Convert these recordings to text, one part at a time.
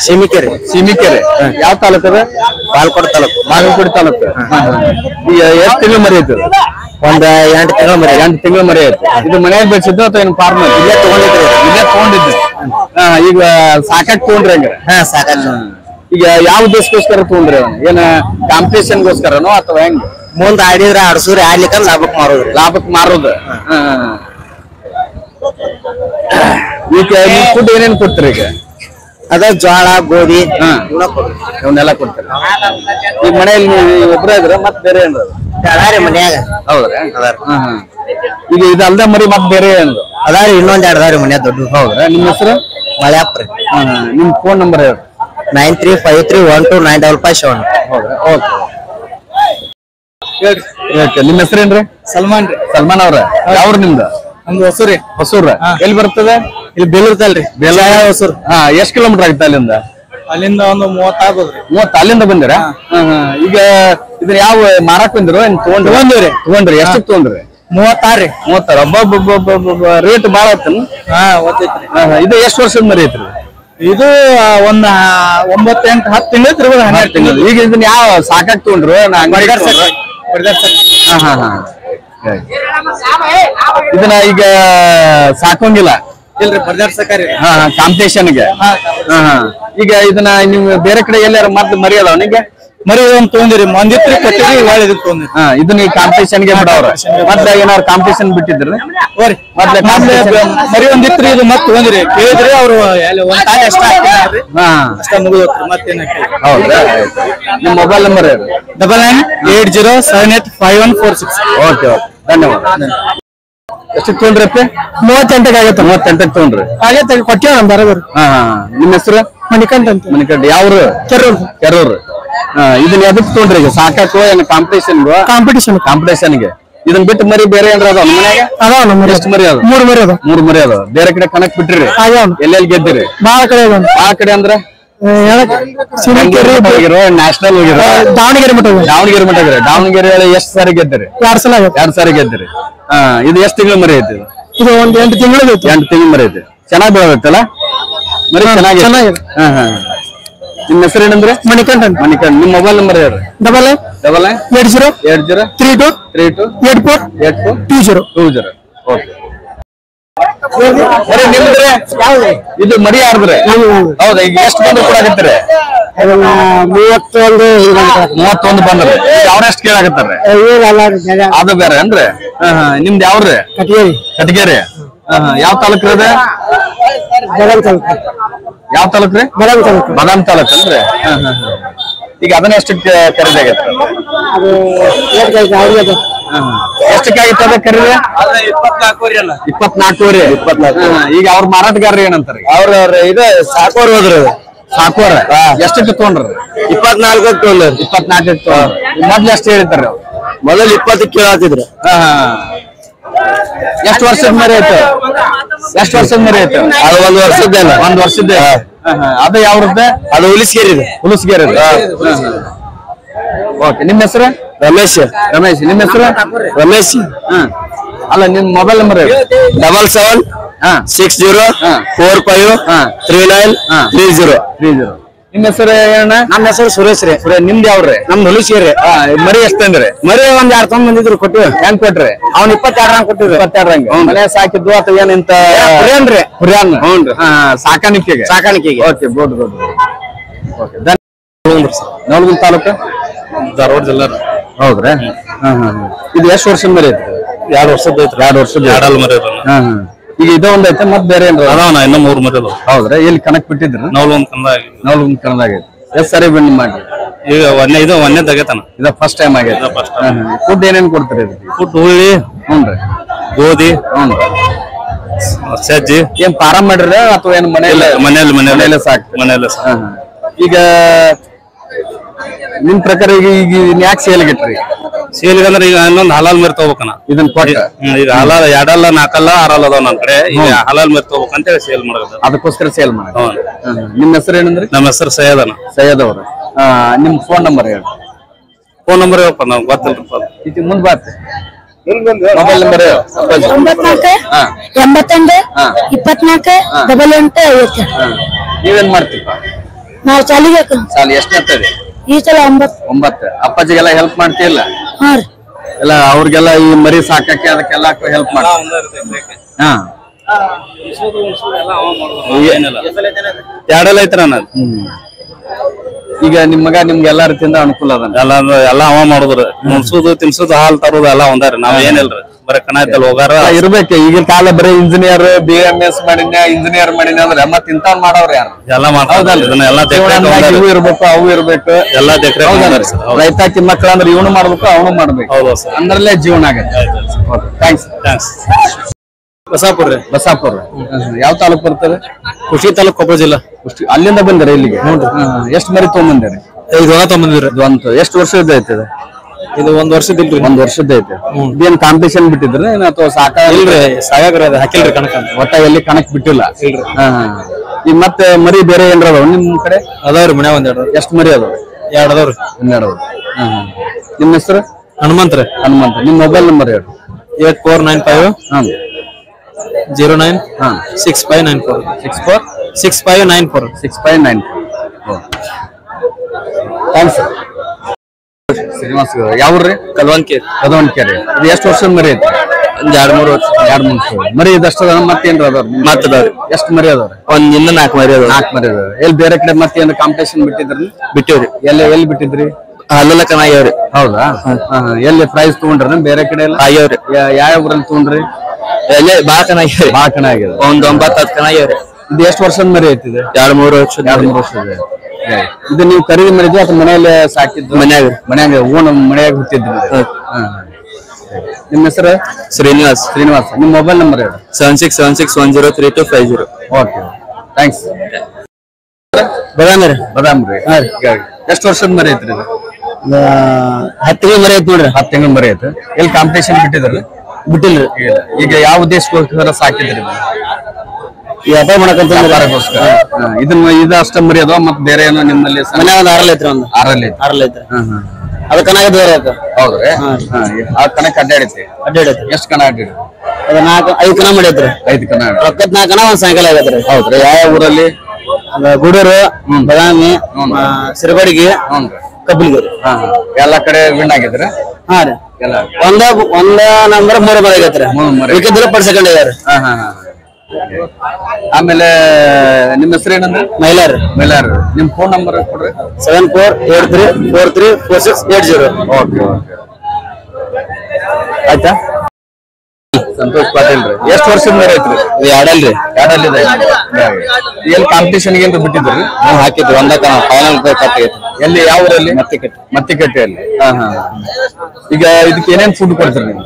ಸೀಮಿಕೆರೆ ಯಾವ ತಾಲೂಕು ಅದ? ಬಾಲ್ಕೋಟ್ ತಾಲೂಕು. ಬಾಗಲಕೋಟೆ ತಾಲೂಕು. ಈಗ ಎಷ್ಟು ತಿಂಗಳು ಮರಿ ಐತಿ? ಒಂದ್ 8 ತಿಂಗಳ ಮರಿ. 8 ತಿಂಗಳ ಮರಿ ಐತಿ. ಇದು ಮನೆಯಾಗ ಬೆಳೆಸಿದ್ದು ಅಥವಾ ಏನು ಫಾರ್ಮ್? ಇಲ್ಲೇ ತಗೊಂಡಿದ್ದು. ಈಗ ಸಾಕಾಗಿ ತಗೊಂಡ್ರಿ ಹಂಗ? ಸಾಕಾಗ್ತದೆ. ಈಗ ಯಾವ ಉದ್ದೇಶಕ್ಕೋಸ್ಕರ ತಗೊಂಡ್ರಿ? ಏನ ಕಾಂಪಿಟೇಷನ್ಗೋಸ್ಕರನೋ ಅಥವಾ ಹೆಂಗ್? ಮುಂದ್ ಆಡಿದ್ರ ಆಡ್ಸೂರಿ ಆಡ್ಲಿಕ್ಕ ಲಾಭಕ್ ಮಾರೋದು. ಈಗ ಫುಡ್ ಏನೇನ್ ಕೊಡ್ತೀರಿ ಈಗ? ಅದ ಜೋಳ ಗೋಧಿ ಇವನ್ನೆಲ್ಲ ಕೊಡ್ತಾರೆ. ಈಗ ಮನೆಯಲ್ಲಿ ಒಬ್ಬರ ಇದ್ರ ಮತ್ ಬೇರೆ ಏನ್ರ ಮನ್ಯಾಗ? ಹೌದ್ರಾ? ಈಗ ಇದು ಅಲ್ದ ಮರಿ ಮತ್ ಬೇರೆ ಏನ್ರು ಅದಾರಿ? ಇನ್ನೊಂದ್ 2 ಅದಾವ್ರಿ ಮನ್ಯಾಗ ದೊಡ್ಡ. ಹೌದ್ರಾ? ನಿಮ್ಮ ಹೆಸರು? ಮಳ್ಯಾಪ್ರಿ. ನಿಮ್ ಫೋನ್ ನಂಬರ್ ಹೇಳಿ. 9353129557. ಹೌದಾ? ಓಕೆ. ನಿಮ್ಮ ಹೆಸರೇನ್ರಿ? ಸಲ್ಮಾನ್ ರೀ. ಸಲ್ಮಾನ್ ಅವ್ರ ಯಾವ್ರ ನಿಮ್ದು? ನಮ್ದು ಹೊಸೂರಿ. ಹೊಸೂರ. ಎಲ್ಲಿ ಬರ್ತದೆ? ಇಲ್ಲಿ ಬೆಲ್ಲೂರ್ತಲ್ರಿ. ಹೊಸೂರು. ಎಷ್ಟ್ ಕಿಲೋಮೀಟರ್ ಆಗುತ್ತೆ ಅಲ್ಲಿಂದ? ಅಲ್ಲಿಂದ ಒಂದು 30 ಆಗ್ಬೋದ್ರಿ. 30 ಅಲ್ಲಿಂದ ಬಂದಿರ? ಈಗ ಇದನ್ನ ಯಾವ ಮಾರಾಕ್ ಬಂದಿರೋ? ತಗೊಂಡ್ರಿ? ಎಷ್ಟಕ್ಕೆ ತಗೊಂಡ್ರಿ? 36 ರೀ. 36. ರೇಟ್ ಬಾಳ ಆಯ್ತನ? ಇದು ಎಷ್ಟು ವರ್ಷದ ಮರಿ ಐತ್ರಿ? ಇದು ಒಂದ್ 9, 8, 10 ತಿಂಗಳು ತಿರ್ಬೋದು. 12 ತಿಂಗಳು. ಈಗ ಇದನ್ನ ಯಾವ ಸಾಕಾಗ್ ತಗೊಂಡ್ರು? ಇದನ್ನ ಈಗ ಸಾಕೋಂಗಿಲ್ಲ? ಇಲ್ರಿ, ಬರ್ದಾಡ್ಸಕಾರಿ. ಕಾಂಪಿಟೇಷನ್ಗೆ. ಈಗ ಇದನ್ನ ನೀವು ಬೇರೆ ಕಡೆ ಎಲ್ಲಾರ ಮತ್ತೆ ಮರಿ ಅದಾವ? ನಿಮಗೆ ಮರಿ ಒಂದ್ ತಗೊಂಡಿರಿ, ಮಂದಿತ್ರಿ ಕೊಟ್ಟಿರಿ, ಇದನ್ನ ಈ ಕಾಂಪಿಟೇಷನ್ಗೆ ಬಿಡವ್ರ? ಮತ್ತೆ ಏನಾದ್ರು ಕಾಂಪಿಟೇಷನ್ ಬಿಟ್ಟಿದ್ರಿ? ಮರಿ ಒಂದಿತ್ರಿ, ಇದು ಮತ್ತೆ ತಗೊಂಡಿರಿ. ಕೇಳಿದ್ರಿ ಅವ್ರು ಒಂದ್ ತಾಯಿ ಅಷ್ಟ ಅಷ್ಟ ಮುಗಿದ್ರಿ. ಮತ್ತೇನ? ಹೌದಾ? ನಿಮ್ ಮೊಬೈಲ್ ನಂಬರ್ 9980785146. ಓಕೆ ಓಕೆ, ಧನ್ಯವಾದ. ಎಷ್ಟಕ್ಕೆ ತಗೊಂಡ್ರಪ್ಪ? 38 ಆಗತ್ತೆ. 38 ತಗೊಂಡ್ರಿ? ಆಗತ್ತೆ, ಕೊಟ್ಟೇವ ನಮ್ ಬರೋಬರ್. ನಿಮ್ಮ ಹೆಸರು? ಮಣಿಕಂಠ ಅಂತ. ಮಣಿಕಂಠ. ಯಾವ್ರು? ಕೆರೂರು. ಇದನ್ನ ಎದಕ್ ತಗೊಂಡ್ರಿ? ಈಗ ಸಾಕಾಕೋ ಏನು ಕಾಂಪಿಟೇಷನ್ಗೆ? ಇದನ್ನ ಬಿಟ್ಟು ಮರಿ ಬೇರೆ ಏನ್ರ ಅದಾವ ಮನ್ಯಾಗ? ಅದಾವ ನಮ್ಮ ಮರಿ. ಎಷ್ಟು ಮರಿ ಅದಾವ? 3 ಮರಿ ಅದಾವ. 3 ಮರಿ ಅದಾವ. ಬೇರೆ ಕಡೆ ಕಣಕ್ ಬಿಟ್ರಿ? ಎಲ್ಲೆಲ್ಲಿ ಗೆದ್ದಿರಿ? ಬಾಳ ಕಡೆ ಅದಾವ. ಆ ಕಡೆ ಅಂದ್ರೆ ನ್ಯಾಷನಲ್ ಹೋಗಿರೋ? ದಾವಣಗೆರೆ ಮಠ. ದಾವಣಗೆರೆ ಎಷ್ಟು ಸಾರಿ ಗೆದ್ದಿರಿ? 2 ಸಲ. 2 ಸಾರಿ ಗೆದ್ದಿರಿ. ಇದು ಎಷ್ಟು ತಿಂಗಳು ಮರಿ ಐತಿ? ಇದು ಒಂದ್ 8 ತಿಂಗಳು. 8 ತಿಂಗಳು ಮರಿ ಐತಿ. ಚೆನ್ನಾಗಿ ಬೆಳಗತ್ತಲ್ಲ ಮರಿ? ಚೆನ್ನಾಗಿದೆ. ನಿಮ್ಮ ಹೆಸರು ಏನಂದ್ರೆ? ಮಣಿಕಂಠ. ನಿಮ್ಮ ಮೊಬೈಲ್ ನಂಬರ್ ಹೇಳಿ. 9980328420. ಓಕೆ. ನಿಮ್ದ್ರೆ ಇದು ಮರಿ ಯಾರ್ದ್ರೆ? ಹೌದಾ? ಈಗ ಎಷ್ಟು ಬಂದು ಕೊಡಾಕತ್ತೀರಿ? 31 ಬಂದ್ರಿ. ಅವ್ರೆಷ್ಟು ಕೇಳಾಕತ್ತಾರ? ಅದು ಬೇರೆ ಅಂದ್ರೆ? ನಿಮ್ದು ಯಾವ್ರಿ? ಕಟಗೇರಿ. ಯಾವ ತಾಲೂಕ್ರಿ ಅದ? ಯಾವ ತಾಲೂಕ್ರಿ? ಬಾದಾಮಿ ತಾಲೂಕ್ ಅಂದ್ರೆ? ಈಗ ಅದನ್ನ ಎಷ್ಟಕ್ಕೆ ಖರೀದಿ ಆಗತ್ತೆ? ಎಷ್ಟಕ್ಕೆ ಆಗಿತ್ತು ಅದ ಖರೀದಿ? 24. ಈಗ ಅವ್ರ ಮಾರಾಟಗಾರ ಏನಂತಾರೆ? ಅವ್ರ ಇದು ಸಾಕೋರ್ ಹೋದ್ರು. ಸಾಕೋರ ಎಷ್ಟಕ್ಕೆ ತಗೊಂಡ್ರ? 24 ತಗೊಂಡ್ರಿ. 24 ತಗೊಂಡ್ರಿ. ಮೊದ್ಲು ಎಷ್ಟು ಹೇಳಿರ್ತಾರೆ? ಮೊದಲು 20 ಕೇಳಾತಿದ್ರು. ಎಷ್ಟು ವರ್ಷದ ಮರಿ ಐತೆ? ಎಷ್ಟು ವರ್ಷದ ಮರಿ ಐತೆ? ಅದು 1 ವರ್ಷದ್ದೇನ? 1 ವರ್ಷದ್ದೇ. ಅದು ಯಾವ್ರದ್ದೆ? ಅದು ಹುಲಿಸ್ಗೇರಿ. ಓಕೆ. ನಿಮ್ಮ ಹೆಸರು? ರಮೇಶ್. ನಿಮ್ಮ ಹೆಸರು? ರಮೇಶ್. ಅಲ್ಲ, ನಿಮ್ ಮೊಬೈಲ್ ನಂಬರ್ 7774539330. ನಿಮ್ಮ ಹೆಸರು ಏನ? ನಮ್ಮ ಹೆಸರು ಸುರೇಶ್ ರೀ. ನಿಮ್ದು ಯಾವ್ರಿ? ನಮ್ದು ಹುಲಿಸ್ಗೇರಿ. ಮರಿ ಎಷ್ಟಂದ್ರಿ? ಮರಿ ಒಂದ್ 2 ತಂದ್ ಬಂದಿದ್ರು, ಕೊಟ್ಟಿವಿ. ಹೆಂಗ್ ಕೊಟ್ರಿ? ಅವ್ನ 22 ರಂಗ್ ಕೊಟ್ಟಿದ್ರು. 22 ರಂಗ್ ಮನೆ ಸಾಕಿದ್ದು ಅಥವಾ ಏನಂತ? ಹುರಿಯಾನ್. ಸಾಕಾಣಿಕೆಗೆ. Okay, good. Okay, Navalgund taluk, Dharwad ಜಿಲ್ಲಾ. ಹೌದ್ರಾ? ಇದು ಎಷ್ಟು ವರ್ಷದ ಮರಿ ಐತಿ? 2 ವರ್ಷದ ಐತ್ರಿ. 2 ವರ್ಷದ ಮರಿ. ಈಗ ಇದು ಒಂದ್ ಐತೆ, ಮತ್ ಬೇರೆ ಏನ್ರ ಅದಾವನ? ಇನ್ನ 3 ಮರಿ ಅದಾವ. ಹೌದ್ರಾ? ಎಲ್ಲಿ ಕನಕ್ ಬಿಟ್ಟಿದ್ರ? ನವಲಗುಂದ ಕನ್ನದಾಗ ಐತಿ. ಎಷ್ಟು ಸಾರಿ ಬನ್ನಿ ಮಾಡಿ? ಈಗ ಒಂದೇ ತಗತಾನ. ಇದ ಫಸ್ಟ್ ಟೈಮ್ ಆಗೈತೆ. ಫುಡ್ ಏನೇನ್ ಕೊಡ್ತೀರಿ? ಫುಡ್ ಹುಳಿ, ಗೋಧಿ, ಸಜ್ಜಿ. ಏನ್ ಫಾರಂ ಮಾಡಿರ ಅಥವಾ ಏನ್ ಮನೆಯಲ್ಲೇ ಸಾಕು? ಈಗ ನಿಮ್ ಪ್ರಕಾರ ಈಗ ಯಾಕೆ ಸೇಲ್ಗಿಟ್ರಿ? ಸೇಲ್ಗೆ ಅಂದ್ರೆ ಈಗ ಇನ್ನೊಂದು ಹಲಾಲ್ ಮರಿ ತಗೋಬೇಕನ. ಇದನ್ನ ಕೊಟ್ಟ ಈಗ ಹಲಾಲ್ 2 4 6 ಅದಾವ ನನ್ ಕಡೆ. ಈಗ ಹಲಾಲ್ ಮರಿ ತಗೋಬೇಕಂತ ಹೇಳಿ ಸೇಲ್ ಮಾಡೋದು. ಅದಕ್ಕೋಸ್ಕರ ಸೇಲ್ ಮಾಡಿ. ನಿಮ್ಮ ಹೆಸರು ಏನಂದ್ರೆ? ನಮ್ಮ ಹೆಸರು ಸೈಯದ್ ಅವರು. ನಿಮ್ ಫೋನ್ ನಂಬರ್ ಹೇಳಿ. ಫೋನ್ ನಂಬರ್ ಹೇಳಪ್ಪ, ನಾವು ಗೊತ್ತಿಲ್ಲಪ್ಪ. ಇದು ಮುಂದೆ ಬರ್ತೆ. Mobile number 94 82 24 88 50. ನೀವೇನ್ ಮಾಡ್ತೀಪ್ಪ? ನಾವು ಚಾಲಿಗೆ ಸಾಲ ಎಷ್ಟನೇತ್ತದೆ? ಈ ಸಲ 9. ಅಪ್ಪಾಜಿಗೆಲ್ಲ ಹೆಲ್ಪ್ ಮಾಡ್ತಿಲ್ಲ? ಹಾ ರೀ. ಎಲ್ಲ ಅವ್ರಿಗೆಲ್ಲ ಈ ಮರಿ ಸಾಕಕ್ಕೆ ಅದಕ್ಕೆಲ್ಲ ಹೆಲ್ಪ್ ಮಾಡ. ಹಾ ಎರಡೆಲ್ಲ ಐತ್ರ ಈಗ ನಿಮ್ ಮಗ ನಿಮ್ಗೆ ಎಲ್ಲಾ ರೀತಿಯಿಂದ ಅನುಕೂಲ ಅದ? ಎಲ್ಲ ಅವ ಮಾಡುದ್ರ ಮುನ್ಸುದು ತಿನ್ಸುದು ಹಾಲ್ ತರುದು ಎಲ್ಲ ಒಂದಾರಿ. ನಾವ್ ಏನಿಲ್ರಿ ಬರೀ ಕಣ ಇದ್ದಲ್ ಹೋಗಾರ ಇರ್ಬೇಕು. ಈಗಿನ ಕಾಲ ಬರೀ ಇಂಜಿನಿಯರ್ BMS ಮಾಡಿನ ಇಂಜಿನಿಯರ್ ಮಾಡಿನ ಅಂದ್ರೆ ಮತ್ ಇಂಥವ್ ಮಾಡವ್ರ ಯಾರು? ಎಲ್ಲ ಮಾಡ್ತಾವ್ದಲ್ರಿ. ಇವು ಇರ್ಬೇಕು ಅವು ಇರ್ಬೇಕು ಎಲ್ಲ ರೈತ ಮಕ್ಕಳ ಅಂದ್ರೆ ಇವನು ಮಾಡ್ಬೇಕು ಅವನು ಮಾಡ್ಬೇಕು. ಹೌದು ಸರ್. ಅಂದ್ರಲ್ಲೇ ಜೀವನ ಆಗತ್ತೆ. ಥ್ಯಾಂಕ್ಸ್. ಬಸಾಪುರ ರೀ. ಬಸಾಪುರ ಯಾವ ತಾಲೂಕ್ ಬರ್ತದೆ? ಕುಷ್ಟಗಿ ತಾಲೂಕ್, ಕೊಪ್ಪಳ ಜಿಲ್ಲಾ. ಅಲ್ಲಿಂದ ಬಂದರೆ ಇಲ್ಲಿಗೆ? ಎಷ್ಟು ಮರಿ ತಗೊಂಡ್ಬಂದಿರಿ? 5 ತಗೊಂಡ್ಬಂದಿರಿ. ಎಷ್ಟು ವರ್ಷದ ಐತೆ ಇದು? 1 ವರ್ಷದಿಲ್ರಿ. 1 ವರ್ಷದ ಐತೆ. ಇದೇನ್ ಕಾಂಪಿಟೇಷನ್ ಬಿಟ್ಟಿದ್ರಿ ಅಥವಾ ಇಲ್ರಿ? ಸಾಕಾಗ್ರಿ ಅದು ಹಾಕಿಲ್ರಿ ಕಣಕ. ಒಟ್ಟ ಎಲ್ಲಿ ಕಣಕ್ ಬಿಟ್ಟಿಲ್ಲ? ಈಗ ಮತ್ತೆ ಮರಿ ಬೇರೆ ಏನ್ರ ಅದಾವ ನಿಮ್ ಕಡೆ? ಅದಾವ್ರಿ ಮನ್ಯಾಗ 1-2. ಎಷ್ಟು ಮರಿ ಅದಾವ? 2 ಅದಾವ್ರಿ. 12. ನಿಮ್ಮ ಹೆಸರು? ಹನುಮಂತ ರೀ. ಹನುಮಂತ. ನಿಮ್ ಮೊಬೈಲ್ ನಂಬರ್ ಹೇಳಿ. 8495 09 6594 6594 ಥ್ಯಾಂಕ್ಸ್. ಶ್ರೀನಿವಾಸ್ ಯಾವ್ರಿ? ಕಲ್ವಂಕೇರಿ. ಕದವನ್ಕೆರೆ. ಇದು ಎಷ್ಟು ವರ್ಷದ ಮರಿ ಐತಿ? 2-3 ವರ್ಷ. 2-3 ವರ್ಷ ಮರಿ ಇದಷ್ಟ ಮತ್ತೇನ್ರ ಅದಾವ? ಮತ್ತದವ್ರಿ. ಎಷ್ಟು ಮರಿ ಅದಾವ್ರಿ? ಇನ್ನ 4 ಮರಿ ಅದಾವ. 4 ಮರಿ ಅದಾವ. ಎಲ್ಲಿ ಬೇರೆ ಕಡೆ ಮತ್ತೇನು ಕಾಂಪಿಟೇಷನ್ ಬಿಟ್ಟಿದ್ರಿ? ಬಿಟ್ಟಿವ್ರಿ. ಎಲ್ಲಿ ಬಿಟ್ಟಿದ್ರಿ? ಅಲ್ಲೆಲ್ಲ ಕನಾಗ್ಯಾವ್ರಿ. ಹೌದಾ? ಎಲ್ಲಿ ಪ್ರೈಸ್ ತಗೊಂಡ್ರಿ ಬೇರೆ ಕಡೆ ಎಲ್ಲ? ಆಗ್ಯಾವ್ರಿ. ಯಾವ ಊರಲ್ಲಿ ತಗೊಂಡ್ರಿ? ಎಲ್ಲೇ ಬಾಳ ಕನಾಗ್ಯಾವ್ರಿ. ಬಾಳ ಕನಾಗ್ಯದ. 9-10 ಕನಾಗ್ಯಾವ್ರಿ. ಇದು ಎಷ್ಟು ವರ್ಷದ ಮರಿ ಐತಿದೆ? 2-3 ವರ್ಷ. 2-3 ವರ್ಷದ. ಇದು ನೀವು ಖರೀದಿ ಮಾಡಿದ್ವಿ ಅಥವಾ ಮನೆಯಲ್ಲೇ ಸಾಕಿದ್ದು? ಮನ್ಯಾಗ ಓನ್ ಮನೆಯಾಗ ಹುಟ್ಟಿದ್ರಿ. ನಿಮ್ಮ ಹೆಸರು? ಶ್ರೀನಿವಾಸ್. ನಿಮ್ಮ ಮೊಬೈಲ್ ನಂಬರ್ ಹೇಳಿ. 7676103250. Okay thanks. ಬದಾಮ್ರಿ. ಎಷ್ಟು ವರ್ಷದ ಮರಿ ಐತ್ರಿ ಇದು? 10 ತಿಂಗಳ ಮರಿ ಐತಿ ನೋಡ್ರಿ. 10 ತಿಂಗಳ ಮರಿ ಐತೆ. ಎಲ್ಲಿ ಕಾಂಪಿಟೇಷನ್ ಬಿಟ್ಟಿದ್ರಿ? ಬಿಟ್ಟಿಲ್ರಿ. ಈಗ ಯಾವ ಉದ್ದೇಶಕ್ಕೋಸ್ಕರ ಸಾಕಿದ್ರಿ? ವ್ಯಾಪಾರ ಮಾಡಕಂತ. ಇದು ಅಷ್ಟ ಮರಿ ಅದಾವ ಮತ್ತೆ ಬೇರೆ ಏನೋ ನಿಮ್ಮಲ್ಲಿ? ಮನ್ಯಾಗ 6 ಐತ್ರಿ. 6 ಐತ್ರಿ. ಅದ ಕನಾಗ ಬೇರೆ ಆಯ್ತು. ಹೌದ್ರಿ? ಆ ಕಣಕ್ ಅಡ್ಡಾಡೈತಿ. ಎಷ್ಟು ಕಣ ಅಡ್ಡಾಡಿ? ಅದ 5 ಕಣ ಮಾಡೈತ್ರಿ. 5 ಕಣ. ರೊಕ್ಕದ್ 4 ಕಣ ಒಂದ್ ಸಾಯಂಕಾಲ ಆಗೈತ್ರಿ. ಹೌದ್ರಿ? ಯಾವ ಊರಲ್ಲಿ? ಗೂಡೂರು, ಬದಾಮಿ, ಸಿರಬಡಗಿ, ಕಬ್ಬಲ್ಗಿರಿ. ಎಲ್ಲಾ ಕಡೆ ವಿನ್ ಆಗಿದ್ರೆ? ಹಾ ರೀ. ಒಂದ ನಂಬರ್ 3 ಮರಿ ಆಗೈತ್ರಿ. ಉಳಿಕಿದ್ರೆ ಪರ್ ಸೆಕೆಂಡ್ ಆಗ್ಯಾರ. ಆಮೇಲೆ ನಿಮ್ಮ ಹೆಸರು ಏನಂದ್ರೆ? ಮೈಲಾರ್. ನಿಮ್ ಫೋನ್ ನಂಬರ್ ಕೊಡ್ರಿ. 7483434680. ಓಕೆ ಆಯ್ತಾ? ಸಂತೋಷ್ ಪಾಟೀಲ್ ರೀ. ಎಷ್ಟು ವರ್ಷದ ಮೇಲೆ ಐತ್ರಿ? ಎರಡಲ್ರಿ. ಎಲ್ಲಿ ಕಾಂಪಿಟೇಷನ್ ಏನ್ರಿ ಬಿಟ್ಟಿದ್ರಿ? ಹಾಕಿದ್ರಿ. ಫೈನಲ್ ಕಟ್ಟಿಗೈತಿ. ಎಲ್ಲಿ? ಯಾವ ಊರಲ್ಲಿ? ಮತ್ತಿಕಟ್ಟಿಯಲ್ಲಿ. ಈಗ ಇದಕ್ಕೆ ಏನೇನ್ ಫುಡ್ ಕೊಡ್ತೀರಿ ನೀವು?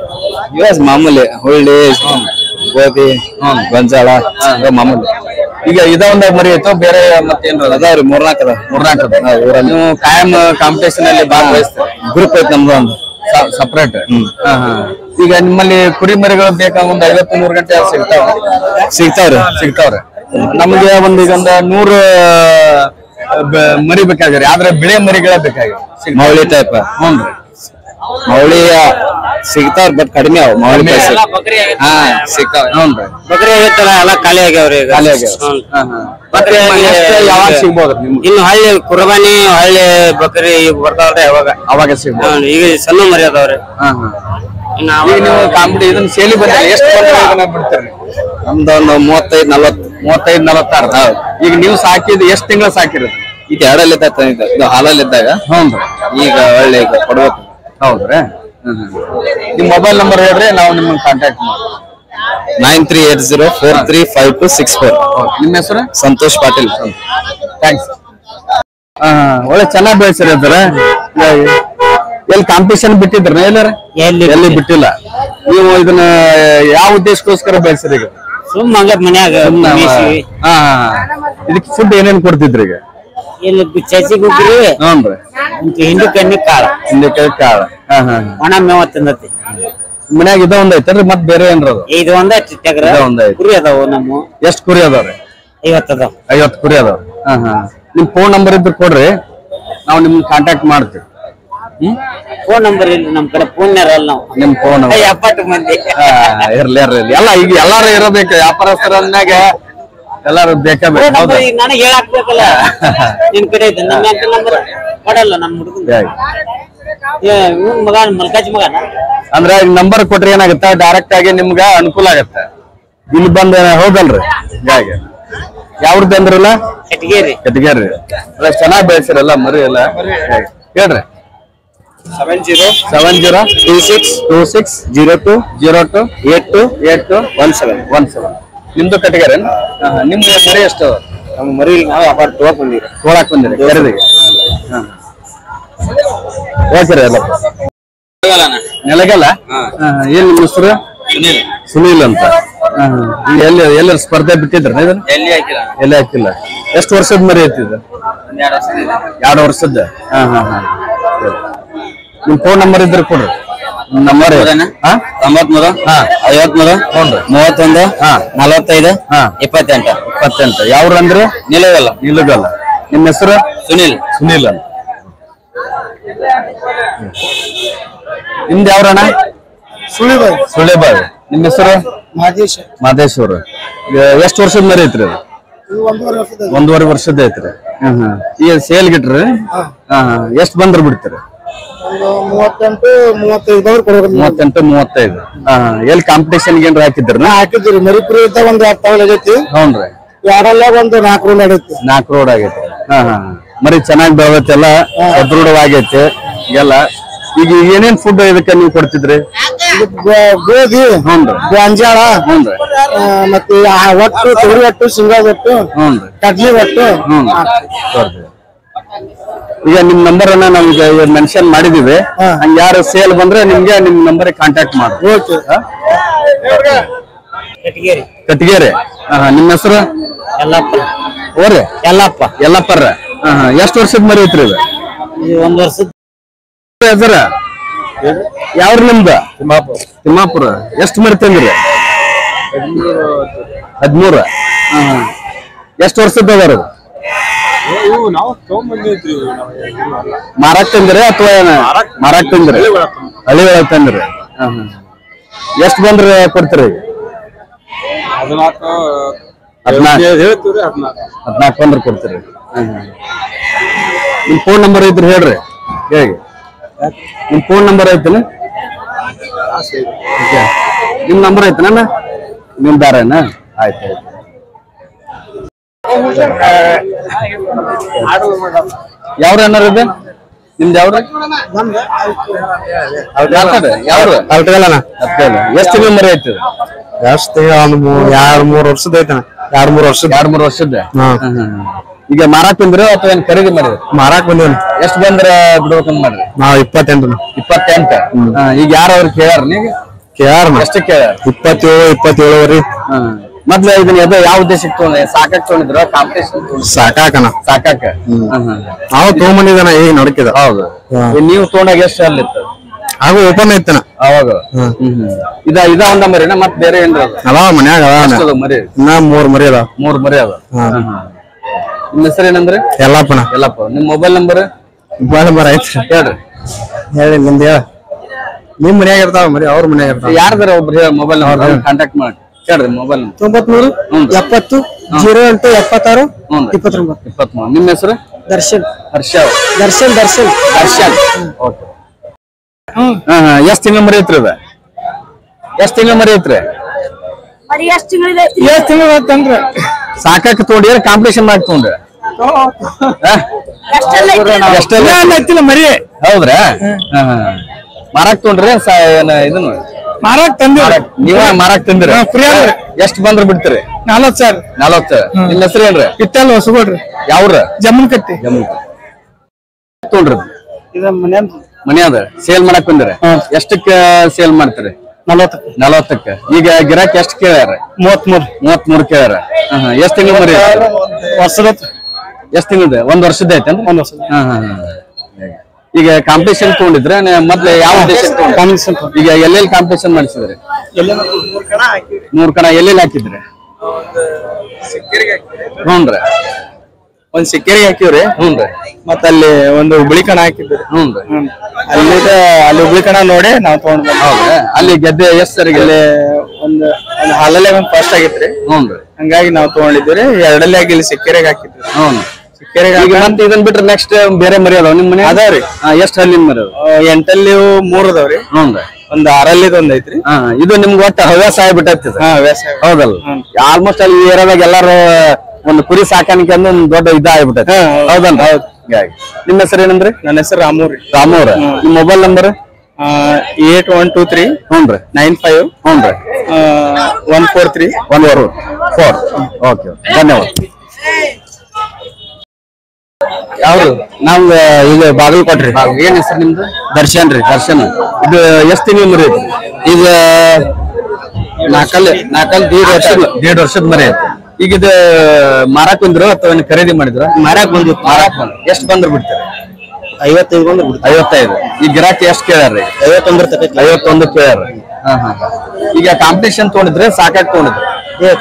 ಮಾಮೂಲಿ ಹುಳ್ಳಿ, ಗೋಧಿ, ಗೊಂಜಾಳ ಮಾಮೂಲಿ. ಈಗ ಇದ ಒಂದ ಮರಿ ಐತೋ ಬೇರೆ ಮತ್ತೇನ್ರ ಅದಾವ್ರಿ? 3-4 ಅದಾವ. ನೀವು ಕಾಯಂ ಕಾಂಪಿಟೇಷನ್ ಅಲ್ಲಿ ಭಾಗವಹಿಸ್ತೀರಿ? ಗ್ರೂಪ್ ಐತಿ ನಮ್ದು ಒಂದು ಸಪರೇಟ್. ಈಗ ನಿಮ್ಮಲ್ಲಿ ಕುರಿ ಮರಿಗಳು ಬೇಕಾ? ಒಂದ್ 50-100 ಗಂಟೆ ಸಿಗ್ತಾವ್ರಿ. ನಮ್ಗೆ ಈಗ 100 ಮರಿ ಬೇಕಾಗ್ರಿ. ಆದ್ರೆ ಬಿಳೆ ಮರಿಗಳೇ ಬೇಕಾಗ್ಯಾವ. ಮೌಳಿ ಟೈಪ್. ಮೌಳಿ ಸಿಗ್ತಾವ್ರಿ ಬಟ್ ಕಡಿಮೆ ಅವ. ಮೌಳಿ ಸಿಗ್ತಾವ. ಬಕ್ರಿ ಆಗೈತಲ್ಲ ಎಲ್ಲ ಖಾಲಿ ಆಗ್ಯಾವ್ರಿ. ಯಾವಾಗ ಸಿಗ್ಬೋದು? ಇನ್ನು ಹಳ್ಳಿ ಕುರ್ಬಾನಿ, ಹಳ್ಳಿ ಬಕ್ರಿ ಈಗ ಬರ್ತಾವ್ರಿ. ಅವಾಗ ಸಿಗ್ಬೋದು. ಈಗ ಸಣ್ಣ ಮರಿ ಅದಾವ್ರಿ. ನೀವು ಕಾಂಪಿಟಿ ಇದನ್ನ ಸೇಲಿ ಬಂದ್ರೆ ಎಷ್ಟು ಬಿಡ್ತೀರಿ? ನಮ್ದು ಒಂದು 35-40. ಈಗ ನೀವು ಸಾಕಿದ್ ಎಷ್ಟು ತಿಂಗಳ ಸಾಕಿರೋದು? ಇದು 2 ತಂದಿದ್ದ. ಇದು ಹಾಲಲ್ಲಿ ಇದ್ದಾಗ. ಈಗ ಒಳ್ಳೆ ಕೊಡ್ಬೇಕು. ಹೌದ್ರಿ? ನಿಮ್ ಮೊಬೈಲ್ ನಂಬರ್ ಹೇಳ್ರಿ, ನಾವು ನಿಮ್ಮನ್ನ ಕಾಂಟ್ಯಾಕ್ಟ್ ಮಾಡ್ತೀವಿ. 9380435264. ನಿಮ್ಮ ಹೆಸರು? ಸಂತೋಷ್ ಪಾಟೀಲ್. ಥ್ಯಾಂಕ್ಸ್. ಒಳ್ಳೆ ಚೆನ್ನಾಗಿ ಬೆಳೆಸಿರಿ ಅಂತಾರೆ. ಎಲ್ಲಿ ಕಾಂಪಿಟೇಷನ್ ಬಿಟ್ಟಿದ್ರ? ಎಲ್ಲಿ ಬಿಟ್ಟಿಲ್ಲ. ನೀವು ಇದನ್ನ ಯಾವ ಉದ್ದೇಶಕ್ಕೋಸ್ಕರ ಬೆಳೆಸಿರಿ? ಈಗ ಸುಮ್ಮ ಮನ್ಯಾಗ ಇದಕ್ಕೆ ಫುಡ್ ಏನೇನ್ ಕೊಡ್ತಿದ್ರಿ? ಈಗ ಚಚಿ ಗುಗ್ರಿ, ಹಿಂಡಿ ಕಾಳ ಒಣ ಮೇವ ತಿಂದತಿ. ಮನ್ಯಾಗ ಇದ ಒಂದ್ ಐತಲ್ರಿ? ಮತ್ ಬೇರೆ ಏನ್ರ? ಇದು ಒಂದ ಕುರಿ ಅದಾವ. ನಮ್ಮ ಎಷ್ಟ್ ಕುರಿ ಅದಾವ್ರಿ? 50 ಅದಾವ. 50 ಕುರಿ ಅದಾವ. ನಿಮ್ ಫೋನ್ ನಂಬರ್ ಇದ್ರೆ ಕೊಡ್ರಿ, ನಾವು ನಿಮ್ನ ಕಾಂಟ್ಯಾಕ್ಟ್ ಮಾಡ್ತೀವಿ. ಫೋನ್ ನಂಬರ್ ಇಲ್ಲ ನಮ್ ಕಡೆ. ಫೋನ್ ಇರಲ್ಲ ನಾವು. ನಿಮ್ ಫೋನ್ 70 ಮಂದಿ ಇರ್ಲಿ. ಎಲ್ಲ ಈಗ ಎಲ್ಲಾರು ಇರಬೇಕು. ವ್ಯಾಪಾರಸ್ಥರನ್ನಾಗ ಎಲ್ಲಾರು ಬೇಕಾ ಬೇಕು ನನಗೆ ಹೇಳಾಕ್ಬೇಕಲ್ಲ ನಿನ್ ಕಡೆ ಇದೆ ನಮ್ಮ ನಂಬರ್ ಕೊಡಲ್ಲ ನಮ್ಮ ಹುಡುಗ ಮಗ ಮಲ್ಕಾಜಿ ಮಗನ ಅಂದ್ರೆ ನಂಬರ್ ಕೊಟ್ರೆ ಏನಾಗುತ್ತೆ ಡೈರೆಕ್ಟ್ ಆಗಿ ನಿಮ್ಗ ಅನುಕೂಲ ಆಗತ್ತೆ ಇಲ್ಲಿ ಬಂದ ಹೋಗಲ್ರಿ ಹೀಗಾಗಿ ಯಾವ್ದು ಅಂದ್ರಲ್ಲ ಕಟಗೇರಿ ಅಲ್ಲ ಚೆನ್ನಾಗಿ ಬೆಳೆಸಿರಲ್ಲ ಮರಿ ಎಲ್ಲ ಹೇಳ್ರಿ 702602028217 ನಿಮ್ದು ಕಟಗೇರಿ ನಿಮ್ದು ಮರಿ ಎಷ್ಟು ನಮ್ಮ ಮರಿ ನಾವು ವ್ಯಾಪಾರ ತೊಗೊಳಕ್ ಬಂದಿರಿ ಖರೀದಿಗೆ ಓಕೆ ಎಲ್ಲ ನೆಲಗಲ್ಲ ಏನ್ ನಿಮ್ಮ ಹೆಸರು ಸುನೀಲ್ ಅಂತ ಎಲ್ಲಿ ಸ್ಪರ್ಧೆ ಬಿಟ್ಟಿದ್ರ ಎಲ್ಲಿ ಹಾಕಿಲ್ಲ ಎಷ್ಟು ವರ್ಷದ ಮರಿ ಐತಿದ 2 ವರ್ಷದ ನಿಮ್ ಫೋನ್ ನಂಬರ್ ಇದ್ರೆ ಕೊಡ್ರಿ ನಂಬರ್ 93 53 31 45 28 ಯಾವ್ರ ಅಂದ್ರೆ ನಿಲಗಲ್ಲ ನಿಮ್ಮ ಹೆಸರು ಸುನೀಲ್ ಅಂತ ನಿಮ್ದು ಯಾವ್ರಣ್ಣ ಸುಳಿಬಾಯಿ ನಿಮ್ಮ ಹೆಸರು ಮಾದೇಶ್ವರ ಎಷ್ಟು ವರ್ಷದ ಮರಿ ಐತ್ರಿ ಅದು 1.5 ವರ್ಷದ ಐತ್ರಿ ಈಗ ಸೇಲ್ ಗಿಟ್ರಿ ಎಷ್ಟ್ ಬಂದ್ರ ಬಿಡ್ತೀರಿ 38-35 ಎಲ್ಲಿ ಕಾಂಪಿಟೇಷನ್ ಏನ್ರ ಹಾಕಿದ್ರಿ ಮರಿಪುರಿ ಇದ್ದಾಗ ಒಂದ್ 2 ತವಲ್ ಆಗೈತಿ ಹ್ಞೂನ್ರಿ ಎರಡಲ್ಲ ಒಂದು 4 ರೋಡ್ ಆಗೈತಿ 4 ರೋಡ್ ಆಗೈತಿ ಮರಿ ಚೆನ್ನಾಗಿ ಬೆಳಗತ್ತೆಲ್ಲ ಸದೃಢವಾಗೈತಿ ಎಲ್ಲ ಈಗ ಏನೇನ್ ಫುಡ್ ಇದಕ್ಕೆ ನೀವು ಕೊಡ್ತಿದ್ರಿ ಗೋಧಿ ಗೊಂಜಾಳ ಮತ್ತೆ ಒಟ್ಟು ತೊಗರಿ ಒಟ್ಟು ಶೇಂಗಾ ಒಟ್ಟು ಕಡ್ಲಿ ಒಟ್ಟು ಈಗ ನಿಮ್ ನಂಬರ್ ಅನ್ನ ನಮ್ಗೆ ಮೆನ್ಷನ್ ಮಾಡಿದೀವಿ ಹಂಗ ಯಾರು ಸೇಲ್ ಬಂದ್ರೆ ನಿಮ್ಗೆ ನಿಮ್ ನಂಬರ್ ಕಾಂಟ್ಯಾಕ್ಟ್ ಮಾಡಿ ಕಟಗೇರಿ ನಿಮ್ಮ ಹೆಸರು ಯಲ್ಲಪ್ಪರ ಎಷ್ಟು ವರ್ಷದ ಮರಿ ಐತ್ರಿ ಇದು 1 ವರ್ಷದ ಯಾವ್ರ ನಿಮ್ದ ತಿಮ್ಮಾಪುರ ಎಷ್ಟು ಮರಿ ತಂದ್ರಿ 13 ಎಷ್ಟು ವರ್ಷದ ಅದಾರ ಮಾರಾಕ್ ತಂದ್ರಿ ಅಥವಾ ಮಾರಾಕ್ ತಂದ್ರಿ ಹಳ್ಳಿ ಒಳಗ್ ತಂದ್ರಿ ಎಷ್ಟು ಬಂದ್ರೆ ಕೊಡ್ತೀರಿ 14 ಬಂದ್ರೆ ಕೊಡ್ತೀರಿ ನಿಮ್ ಫೋನ್ ನಂಬರ್ ಐತ್ರಿ ಹೇಳ್ರಿ ಹೇಗೆ ನಿಮ್ ಫೋನ್ ನಂಬರ್ ಐತನ ನಿಮ್ ನಂಬರ್ ಐತನ ನಿಮ್ ದಾರನ ಆಯ್ತು ಯಾವ್ರ ಏನಾರ ಇದೆ ನಿಮ್ದು ಯಾವ್ರ ಎಷ್ಟು ತಿಂಗಳ ಮರಿ ಐತಿ ಎಷ್ಟು 2-3 ವರ್ಷದ ಐತನ 2-3 ವರ್ಷದ ಈಗ ಮಾರಾಕ್ ಬಂದ್ರೆ ಅಥವಾ ಏನ್ ಖರೀದಿ ಮಾಡಿದ್ರಿ ಮಾರಾಕ್ ಬಂದೇವಿ ಎಷ್ಟು ಬಂದ್ರೆ ಬಿಡ್ಬೇಕಂತ ಮಾಡ್ರಿ ನಾವ್ 28 ಈಗ ಯಾರ ಅವ್ರು ಕೇಳ್ಯಾರ ನೀಗ ಎಷ್ಟು ಕೇಳ್ಯಾರ 27 ಮೊದ್ಲು ಇದನ್ನ ಯಾವ ಉದ್ದೇಶಕ್ಕೆ ತೊಗೊಂಡ್ರೆ ಸಾಕಾಕ್ ತೊಗೊಂಡಿದ್ರ ಕಾಂಪಿಟೇಷನ್ ಸಾಕಾಕ ನಾವು ತಗೊಂಬಂದಿದ್ದಾನ ಈಗ ನಡಕಿದ ಹೌದು ನೀವು ತೊಗೊಂಡಾಗ ಎಷ್ಟು ಅಲ್ಲಿತ್ತು ಹಾಗೂ ಓಪನ್ ಐತನ ಅವಾಗ ಇದ ಒಂದ ಮರಿನ ಮತ್ ಬೇರೆ ಏನ್ರ ಅದಾವ ಮನ್ಯಾಗ ಮರಿ ಇನ್ನ 3 ಮರಿ ಅದಾವ 3 ಮರಿ ಅದಾವ ನಿಮ್ಮ ಹೆಸರು ಏನಂದ್ರೆ ಯಲ್ಲಪ್ಪ ನಿಮ್ ಮೊಬೈಲ್ ನಂಬರ್ ಐತಿ ಹೇಳ್ರಿ ಹೇಳಿ ನಿಮ್ದು ಹೇಳ ನಿಮ್ ಮನ್ಯಾಗ ಇರ್ತಾವ ಮರಿ ಅವ್ರ ಮನ್ಯಾಗ ಇರ್ತಾವ ಯಾರ್ದಾರ ಒಬ್ರು ಮೊಬೈಲ್ ನಂಬರ್ ಕಾಂಟ್ಯಾಕ್ಟ್ ಮಾಡಿ ಹೇಳ್ರಿ ಮೊಬೈಲ್ 93 70 08 76 29 ನಿಮ್ಮ ಹೆಸರು ದರ್ಶನ್ ಓಕೆ ಎಷ್ಟು ತಿಂಗಳ ಮರಿ ಐತ್ರಿ ಅದ ಎಷ್ಟು ತಿಂಗಳ ಮರಿ ಐತ್ರಿ ಸಾಕಾಕ ತಗೊಂಡ್ರಿ ಕಾಂಪಿಟೇಷನ್ ಮಾಡಿ ತಗೊಂಡ್ರಿ ಎಷ್ಟೆಲ್ಲ ಮರಿ ಹೌದ್ರಾ ಮಾರಾಕ್ ತಗೊಂಡ್ರಿ ಇದನ್ನು ಮಾರಾಕ್ ತಂದಿರ ನೀವ ಮಾರಾಕ್ ತಂದಿರ ಎಷ್ಟ್ ಬಂದ್ರ ಬಿಡ್ತೀರಿ 40 ನಿಮ್ಮ ಹೆಸರು ಏನ್ರಿ ಇಟ್ಟಲ್ಲ ಹೊಸಗೋಡ್ರಿ ಯಾವ್ರ ಜಮ್ಮನ್ ಕಟ್ಟಿ ತಗೊಂಡ್ರಿ ಮನ್ಯಾದ ಸೇಲ್ ಮಾಡಕ್ ಬಂದಿರ ಎಷ್ಟಕ್ಕ ಸೇಲ್ ಮಾಡ್ತೀರಿ 40ಕ್ಕೆ ಈಗ ಗಿರಾಕಿ ಎಷ್ಟ್ ಕೇಳ್ಯಾರ 33 ಕೇಳ್ಯಾರ ಎಷ್ಟ್ ತಿಂಗಳ ಮರಿ ವರ್ಷದ ಎಷ್ಟ್ ತಿಂಗಳದ 1 ವರ್ಷದ ಐತೇನ್ರಿ 1 ವರ್ಷ ಈಗ ಕಾಂಪಿಟೇಷನ್ ತಗೊಂಡಿದ್ರೆ ಮೊದ್ಲು ಯಾವ ಈಗ ಎಲ್ಲೆಲ್ಲಿ ಕಾಂಪಿಟೇಷನ್ ಮಾಡಿಸಿದ್ರಿ 3 ಕಣ ಎಲ್ಲೆಲ್ಲಿ ಹಾಕಿದ್ರಿ ಹ್ಞೂನ್ರಿ ಒಂದ್ ಸಿಕ್ಕೇರಿಗೆ ಹಾಕಿವ್ರಿ ಮತ್ತ ಅಲ್ಲಿ ಒಂದು ಹುಬ್ಳಿ ಕಣ ಹಾಕಿದ್ರಿ ಅಲ್ಲಿ ಹುಬ್ಳಿ ಕಣ ನೋಡಿ ನಾವ್ ತಗೊಂಡ್ ಹೌದ್ರಿ ಅಲ್ಲಿ ಗೆದ್ದೆ ಎಷ್ಟ್ ಸರಿ ಅಲ್ಲಿ ಒಂದು ಹಾಲಲ್ಲೇ ಒಂದ್ ಫಸ್ಟ್ ಆಗಿತ್ರಿ ಹಂಗಾಗಿ ನಾವು ತಗೊಂಡಿದ್ದೀವಿ ಎರಡಲ್ಲಿ ಆಗಿ ಇಲ್ಲಿ ಸಿಕ್ಕೇರೆಗೆ ಹಾಕಿದ್ವಿ. ಈಗ ಮತ್ತೆ ಇದನ್ ಬಿಟ್ರೆ ನೆಕ್ಸ್ಟ್ ಬೇರೆ ಮರಿ ಅದಾವ ನಿಮ್ ಮನೆ ಅದಾವ್ರಿ. ಎಷ್ಟ್ ಹಲ್ಲಿನ ಮರಿ? 8 3 ಅದಾವ್ರಿ. ಒಂದ್ 6 ಒಂದ್ ಐತ್ರಿ. ಇದು ನಿಮ್ಗೆ ಒಟ್ಟ ಹವ್ಯಾಸ ಆಗ್ಬಿಟ್ಟೈತಿ. ಹೌದಲ್ಲ, ಆಲ್ಮೋಸ್ಟ್ ಅಲ್ಲಿ ಏರಿಯಾದಾಗ ಎಲ್ಲಾರು ಒಂದು ಕುರಿ ಸಾಕಾಣಿಕೆ ಅಂದ್ರೆ ಒಂದು ದೊಡ್ಡ ಆಗ್ಬಿಟ್ಟೈತಿ. ಹೌದಲ್ಲ. ನಿಮ್ಮ ಹೆಸರು ಏನಂದ್ರಿ? ನನ್ನ ಹೆಸರು ರಾಮೂರಿ. ರಾಮೂರ. ನಿಮ್ ಮೊಬೈಲ್ ನಂಬರ್ 8123 95 143 144. ಓಕೆ, ಧನ್ಯವಾದ. ಯಾವ್ದು? ನಮ್ದು ಈಗ ಬಾಗಲಕೋಟ್ರಿ. ಏನ್ ಹೆಸರು ನಿಮ್ದು? ದರ್ಶನ್ ರೀ. ದರ್ಶನ್. ಇದು ಎಷ್ಟ್ ತಿಂಗಳ ಮರಿ ಐತಿ? ಈಗ ನಾಲ್ಕಲ್ 1.5 ವರ್ಷದ ಮರಿ ಐತಿ. ಈಗ ಇದು ಮಾರಾಕ್ ಬಂದ್ರು ಅಥವಾ ಖರೀದಿ ಮಾಡಿದ್ರ? ಮಾರಾಕ್ ಬಂದ್ವಿ. ಎಷ್ಟ್ ಬಂದ್ರು ಬಿಡ್ತಾರೆ? 55 ಬಂದ್ರು ಬಿಡ್ತಾರೆ. 55. ಈ ಗಿರಾಕಿ ಎಷ್ಟ್ ಕೇಳ್ಯಾರ್ರಿ? 51 ಕೇಳ್ಯಾರ. ಈಗ ಕಾಂಪಿಟೇಷನ್ ತಗೊಂಡಿದ್ರೆ ಸಾಕಾಗಿ ತಗೊಂಡಿದ್ರೆ?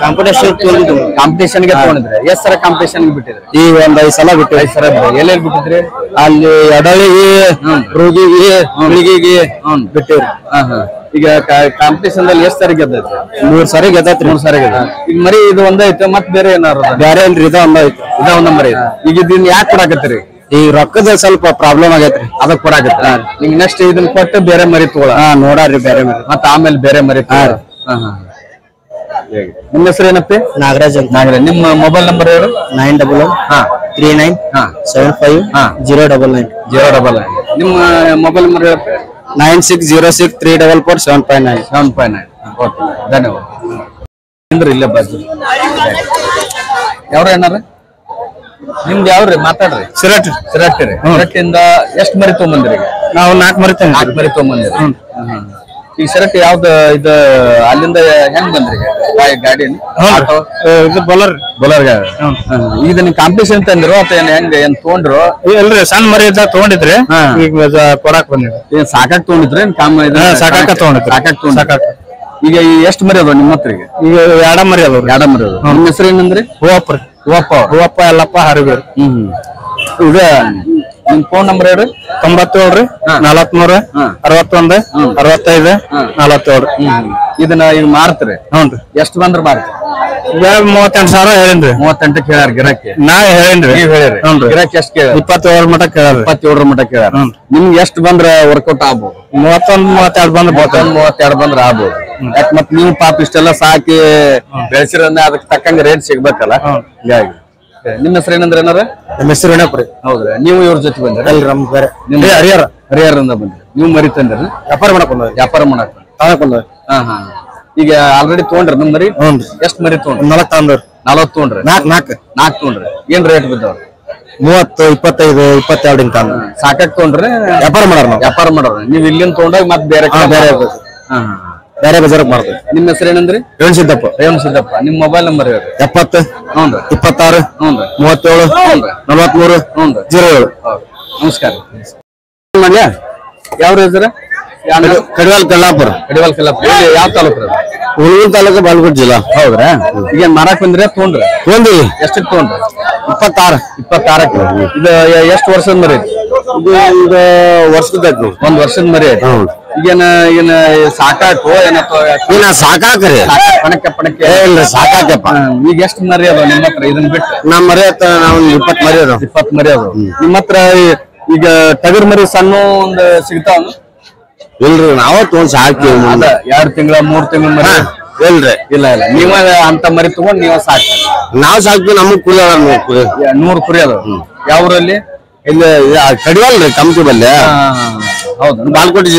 ಕಾಂಪಿಟೇಷನ್ ಗೆ ತಗೊಂಡಿದ್ರೆ ಎಷ್ಟ್ ಸಲ ಕಾಂಪಿಟೇಷನ್ ಬಿಟ್ಟಿದ್ರೆ? ಈಗ ಒಂದ್ 5 ಸಲ ಬಿಟ್ಟು. 5 ಸಲ ಎಲ್ಲೆಲ್ಲಿ ಬಿಟ್ಟಿದ್ರಿ? ಅಲ್ಲಿ ಎಡಳಿಗೆ, ರೋಗಿಗೆ, ಹುಳಿಗೆಗೆ ಬಿಟ್ಟಿವ್ರಿ. ಈಗ ಕಾಂಪಿಟೇಷನ್ ದಲ್ಲಿ ಎಷ್ಟ್ ಸರಿ ಗೆದ್ದೈತಿ? 3 ಸರಿ ಗೆದ್ದೈತ್ರಿ. 3 ಸರಿ ಗೆದ್ದ. ಈಗ ಮರಿ ಇದು ಒಂದೈತೆ, ಮತ್ ಬೇರೆ ಏನಾರು? ಬೇರೆ ಇಲ್ರಿ, ಇದ ಒಂದ ಮರಿ. ಈಗ ಇದನ್ನ ಯಾಕೆ ಕೊಡಾಕತ್ತೀರಿ? ಈ ರೊಕ್ಕದ ಸ್ವಲ್ಪ ಪ್ರಾಬ್ಲಮ್ ಆಗೈತ್ರಿ, ಅದಕ್ಕೆ ಕೊಡಾಕತ್ತ. ಈಗ ನೆಕ್ಸ್ಟ್ ಇದನ್ನ ಕೊಟ್ಟು ಬೇರೆ ಮರಿ ತಗೊಳ. ನೋಡ್ರಿ ಬೇರೆ ಮರಿ, ಮತ್ತ ಆಮೇಲೆ ಬೇರೆ ಮರಿ. ನಿಮ್ಮ ಹೆಸರು ಏನಪ್ಪಿ? ನಾಗರಾಜ್ ಅಂತ. ನಾಗರಾಜ್. ನಿಮ್ಮ ಮೊಬೈಲ್ ನಂಬರ್ ಹೇಳು. 911 39 75 099 099. ನಿಮ್ಮ ಮೊಬೈಲ್ ನಂಬರ್ ಹೇಳಪ್ಪ. 9606 344 759 759. ಓಕೆ, ಧನ್ಯವಾದ. ಅಂದ್ರೆ ಇಲ್ಲೇ ಬಾಜು ಯಾವ್ರ ಏನಾರ ನಿಮ್ದು ಯಾವ್ರಿ? ಮಾತಾಡ್ರಿ. ಸಿರಟ್ ಸಿರಟ್ಟಿ. ಸಿರಟ್ಟಿಂದ ಎಷ್ಟ್ ಮರಿ ತಗೊಂಬಂದ್ರಿ? ನಾವು 4 ಮರಿ 4 ಮರಿ ತಗೊಂಬಂದಿರಿ. ಈ ಸಿರಟ್ ಯಾವ್ದು? ಇದು ಅಲ್ಲಿಂದ ಹೆಂಗ್ ಬಂದ್ರಿ ಗಾಡಿ? ಇದು ಬೊಲರ್ ಗಾಡಿ. ಈಗ ನಿಮ್ ಕಾಂಪಿಟೇಷನ್ ತಂದಿರೋ ಅಥವಾ ಹೆಂಗ ಏನ್ ತಗೊಂಡ್ರು? ಇಲ್ರಿ, ಸಣ್ಣ ಮರಿ ಇದ್ದ ತಗೊಂಡಿದ್ರಿ. ಈಗ ಕೊಡಾಕ್ ಬಂದಿರಿ. ಏನ್ ಸಾಕಾಗ್ ತಗೊಂಡಿದ್ರಿ? ಸಾಕಾಕ ತಗೊಂಡಿದ್ರಿ. ಈಗ ಎಷ್ಟ್ ಮರಿ ಅದಾವ ನಿಮ್ಮ ಹತ್ರ? ಈಗ 2 ಮರಿ ಅದಾವ. 2 ಮರಿ ಅದಾವ. ನಿಮ್ಮ ಹೆಸರು ಏನಂದ್ರಿ? ಹೂವಪ್ಪ ಎಲ್ಲಪ್ಪ ಹರಿಬೇರು. ಈಗ ನಿಮ್ ಫೋನ್ ನಂಬರ್ ಹೇಳ್ರಿ. 97 43 61 65 47. ಇದನ್ನ ಈಗ ಮಾರ್ತೀರಿ? ಹ್ಞೂನ್ರಿ. ಎಷ್ಟ್ ಬಂದ್ರ ಮಾರ್ತೀರಿ? 38,000 ಹೇಳೇನ್ರಿ. 38 ಕೇಳ್ಯಾರ ಗಿರಾಕಿ. ನಾ ಹೇಳೇನ್ರಿ. ನೀವ್ ಹೇಳಿರಿ. ಗಿರಾಕಿ ಎಷ್ಟ್ ಕೇಳ? 27 ಮಟ ಕೇಳ್ರಿ. 27 ಮಟ ಕೇಳ್ಯಾರ. ನಿಮ್ಗೆ ಎಷ್ಟ್ ಬಂದ್ರ ವರ್ಕೌಟ್ ಆಗ್ಬೋದು? 31 32 ಬಂದ್ರ 32 ಬಂದ್ರ ಆಗ್ಬೋದು. ಯಾಕೆ ಮತ್ ನೀವು ಪಾಪ ಇಷ್ಟೆಲ್ಲ ಸಾಕಿ ಬೆಳೆಸಿರಂದ್ರೆ ಅದಕ್ಕೆ ತಕ್ಕಂಗ ರೇಟ್ ಸಿಗ್ಬೇಕಲ್ಲ. ಹೀಗಾಗಿ ನಿಮ್ಮ ಹೆಸರು ಏನಂದ್ರೆ ಏನಾರ? ನಮ್ಮ ಹೆಸರು ಏನಪ್ಪ? ಹೌದ್ರಿ. ನೀವು ಇವ್ರ ಜೊತೆ ಬಂದ್ರಿ? ಅಲ್ರಿ, ನಮ್ ಬೇರೆ ಹರಿಹರದಿಂದ ಬಂದ್ರಿ. ನೀವು ಮರಿ ತಂದ್ರಿ? ವ್ಯಾಪಾರ ಮಾಡಕ್ ಬಂದ್ರಿ. ಈಗ ಆಲ್ರೆಡಿ ತಗೊಂಡ್ರಿ ನಿಮ್ ಮರಿ? ಎಷ್ಟ್ ಮರಿ ತಗೊಂಡ್ರಿ? 40 ತಗೊಂಡ್ರಿ. 4 ತಗೊಂಡ್ರಿ. ಏನ್ ರೇಟ್ ಬಿದ್ದವ್ರಿ? 30 25 22 ಇಂತ ಸಾಕಾಗ್ ತಗೊಂಡ್ರಿ. ವ್ಯಾಪಾರ ಮಾಡೋರು ನೀವ್ ಇಲ್ಲಿಂದ ತಗೊಂಡಾಗ ಮತ್ ಬೇರೆ ಬೇರೆ ಬಜಾರಕ್ ಮಾಡ್ತೀವಿ. ನಿಮ್ಮ ಹೆಸರು ಏನಂದ್ರಿ? ರೇವಣ್ ಸಿದ್ದಪ್ಪ. ನಿಮ್ ಮೊಬೈಲ್ ನಂಬರ್ ಹೇಳಿ. 70 26 37 43 07. ನಮಸ್ಕಾರ. ಯಾವ ಹೆಸರು? ಕಡಿವಾಲ್ ಕಲ್ಲಾಪುರ. ಯಾವ ತಾಲೂಕು? ಹುಣಸೂರು ತಾಲೂಕು, ಬಾಗಲಕೋಟೆ ಜಿಲ್ಲಾ. ಹೌದ್ರಾ? ಈಗ ಮಾರಾಕ್ ಬಂದ್ರೆ ತಗೊಂಡ್ರಿ? ಎಷ್ಟಕ್ಕೆ ತಗೊಂಡ್ರಿ? 26. ಇದು ಎಷ್ಟು ವರ್ಷದ ಮರಿ? ಇದು ವರ್ಷದ 1 ವರ್ಷದ ಮರಿ. ಈಗೇನ ಸಾಕಾಕು ಏನ ಸಾಕಾಕ್ರಿ? ಪಣಕ್ಕೆ ಇಲ್ರಿ, ಸಾಕಾಕಪ್ಪ. ಈಗ ಎಷ್ಟು ಮರಿ ಅದಾವ ನಿಮ್ಮ ಹತ್ರ? ಇದನ್ನ ಬಿಟ್ಟು ನಮ್ಮ ಮರಿ ನಾವು 20 ಮರಿ ಅದಾವ. 20 ಮರಿ ಅದಾವ ನಿಮ್ಮ ಹತ್ರ. ಈಗ ಟಗರ್ ಮರಿ ಸಣ್ಣ ಒಂದು ಸಿಗ್ತಾವ? ಇಲ್ರಿ, ನಾವ ತಗೊಂಡ್ ಸಾಕಿ. 2 ತಿಂಗಳ 3 ತಿಂಗಳ ಮರಿ ಇಲ್ರಿ? ಇಲ್ಲ. ನೀವ ಅಂತ ಮರಿ ತಗೊಂಡ್ ನೀವ ಸಾಕ್ತೀವಿ? ನಾವ್ ಸಾಕ್ತಿವಿ. ನಮಗ್ ಕುರಿ 100 ಕುರಿ ಅದಾವ. ಯಾವ ಊರಲ್ಲಿ? ಇಲ್ಲಿ ಕಡಿವಾಲ್ ರೀ, ಕಮ್ಟಿ ಬಲ್ಲೆ. ಹೌದು, ಬಾಗಲಕೋಟೆ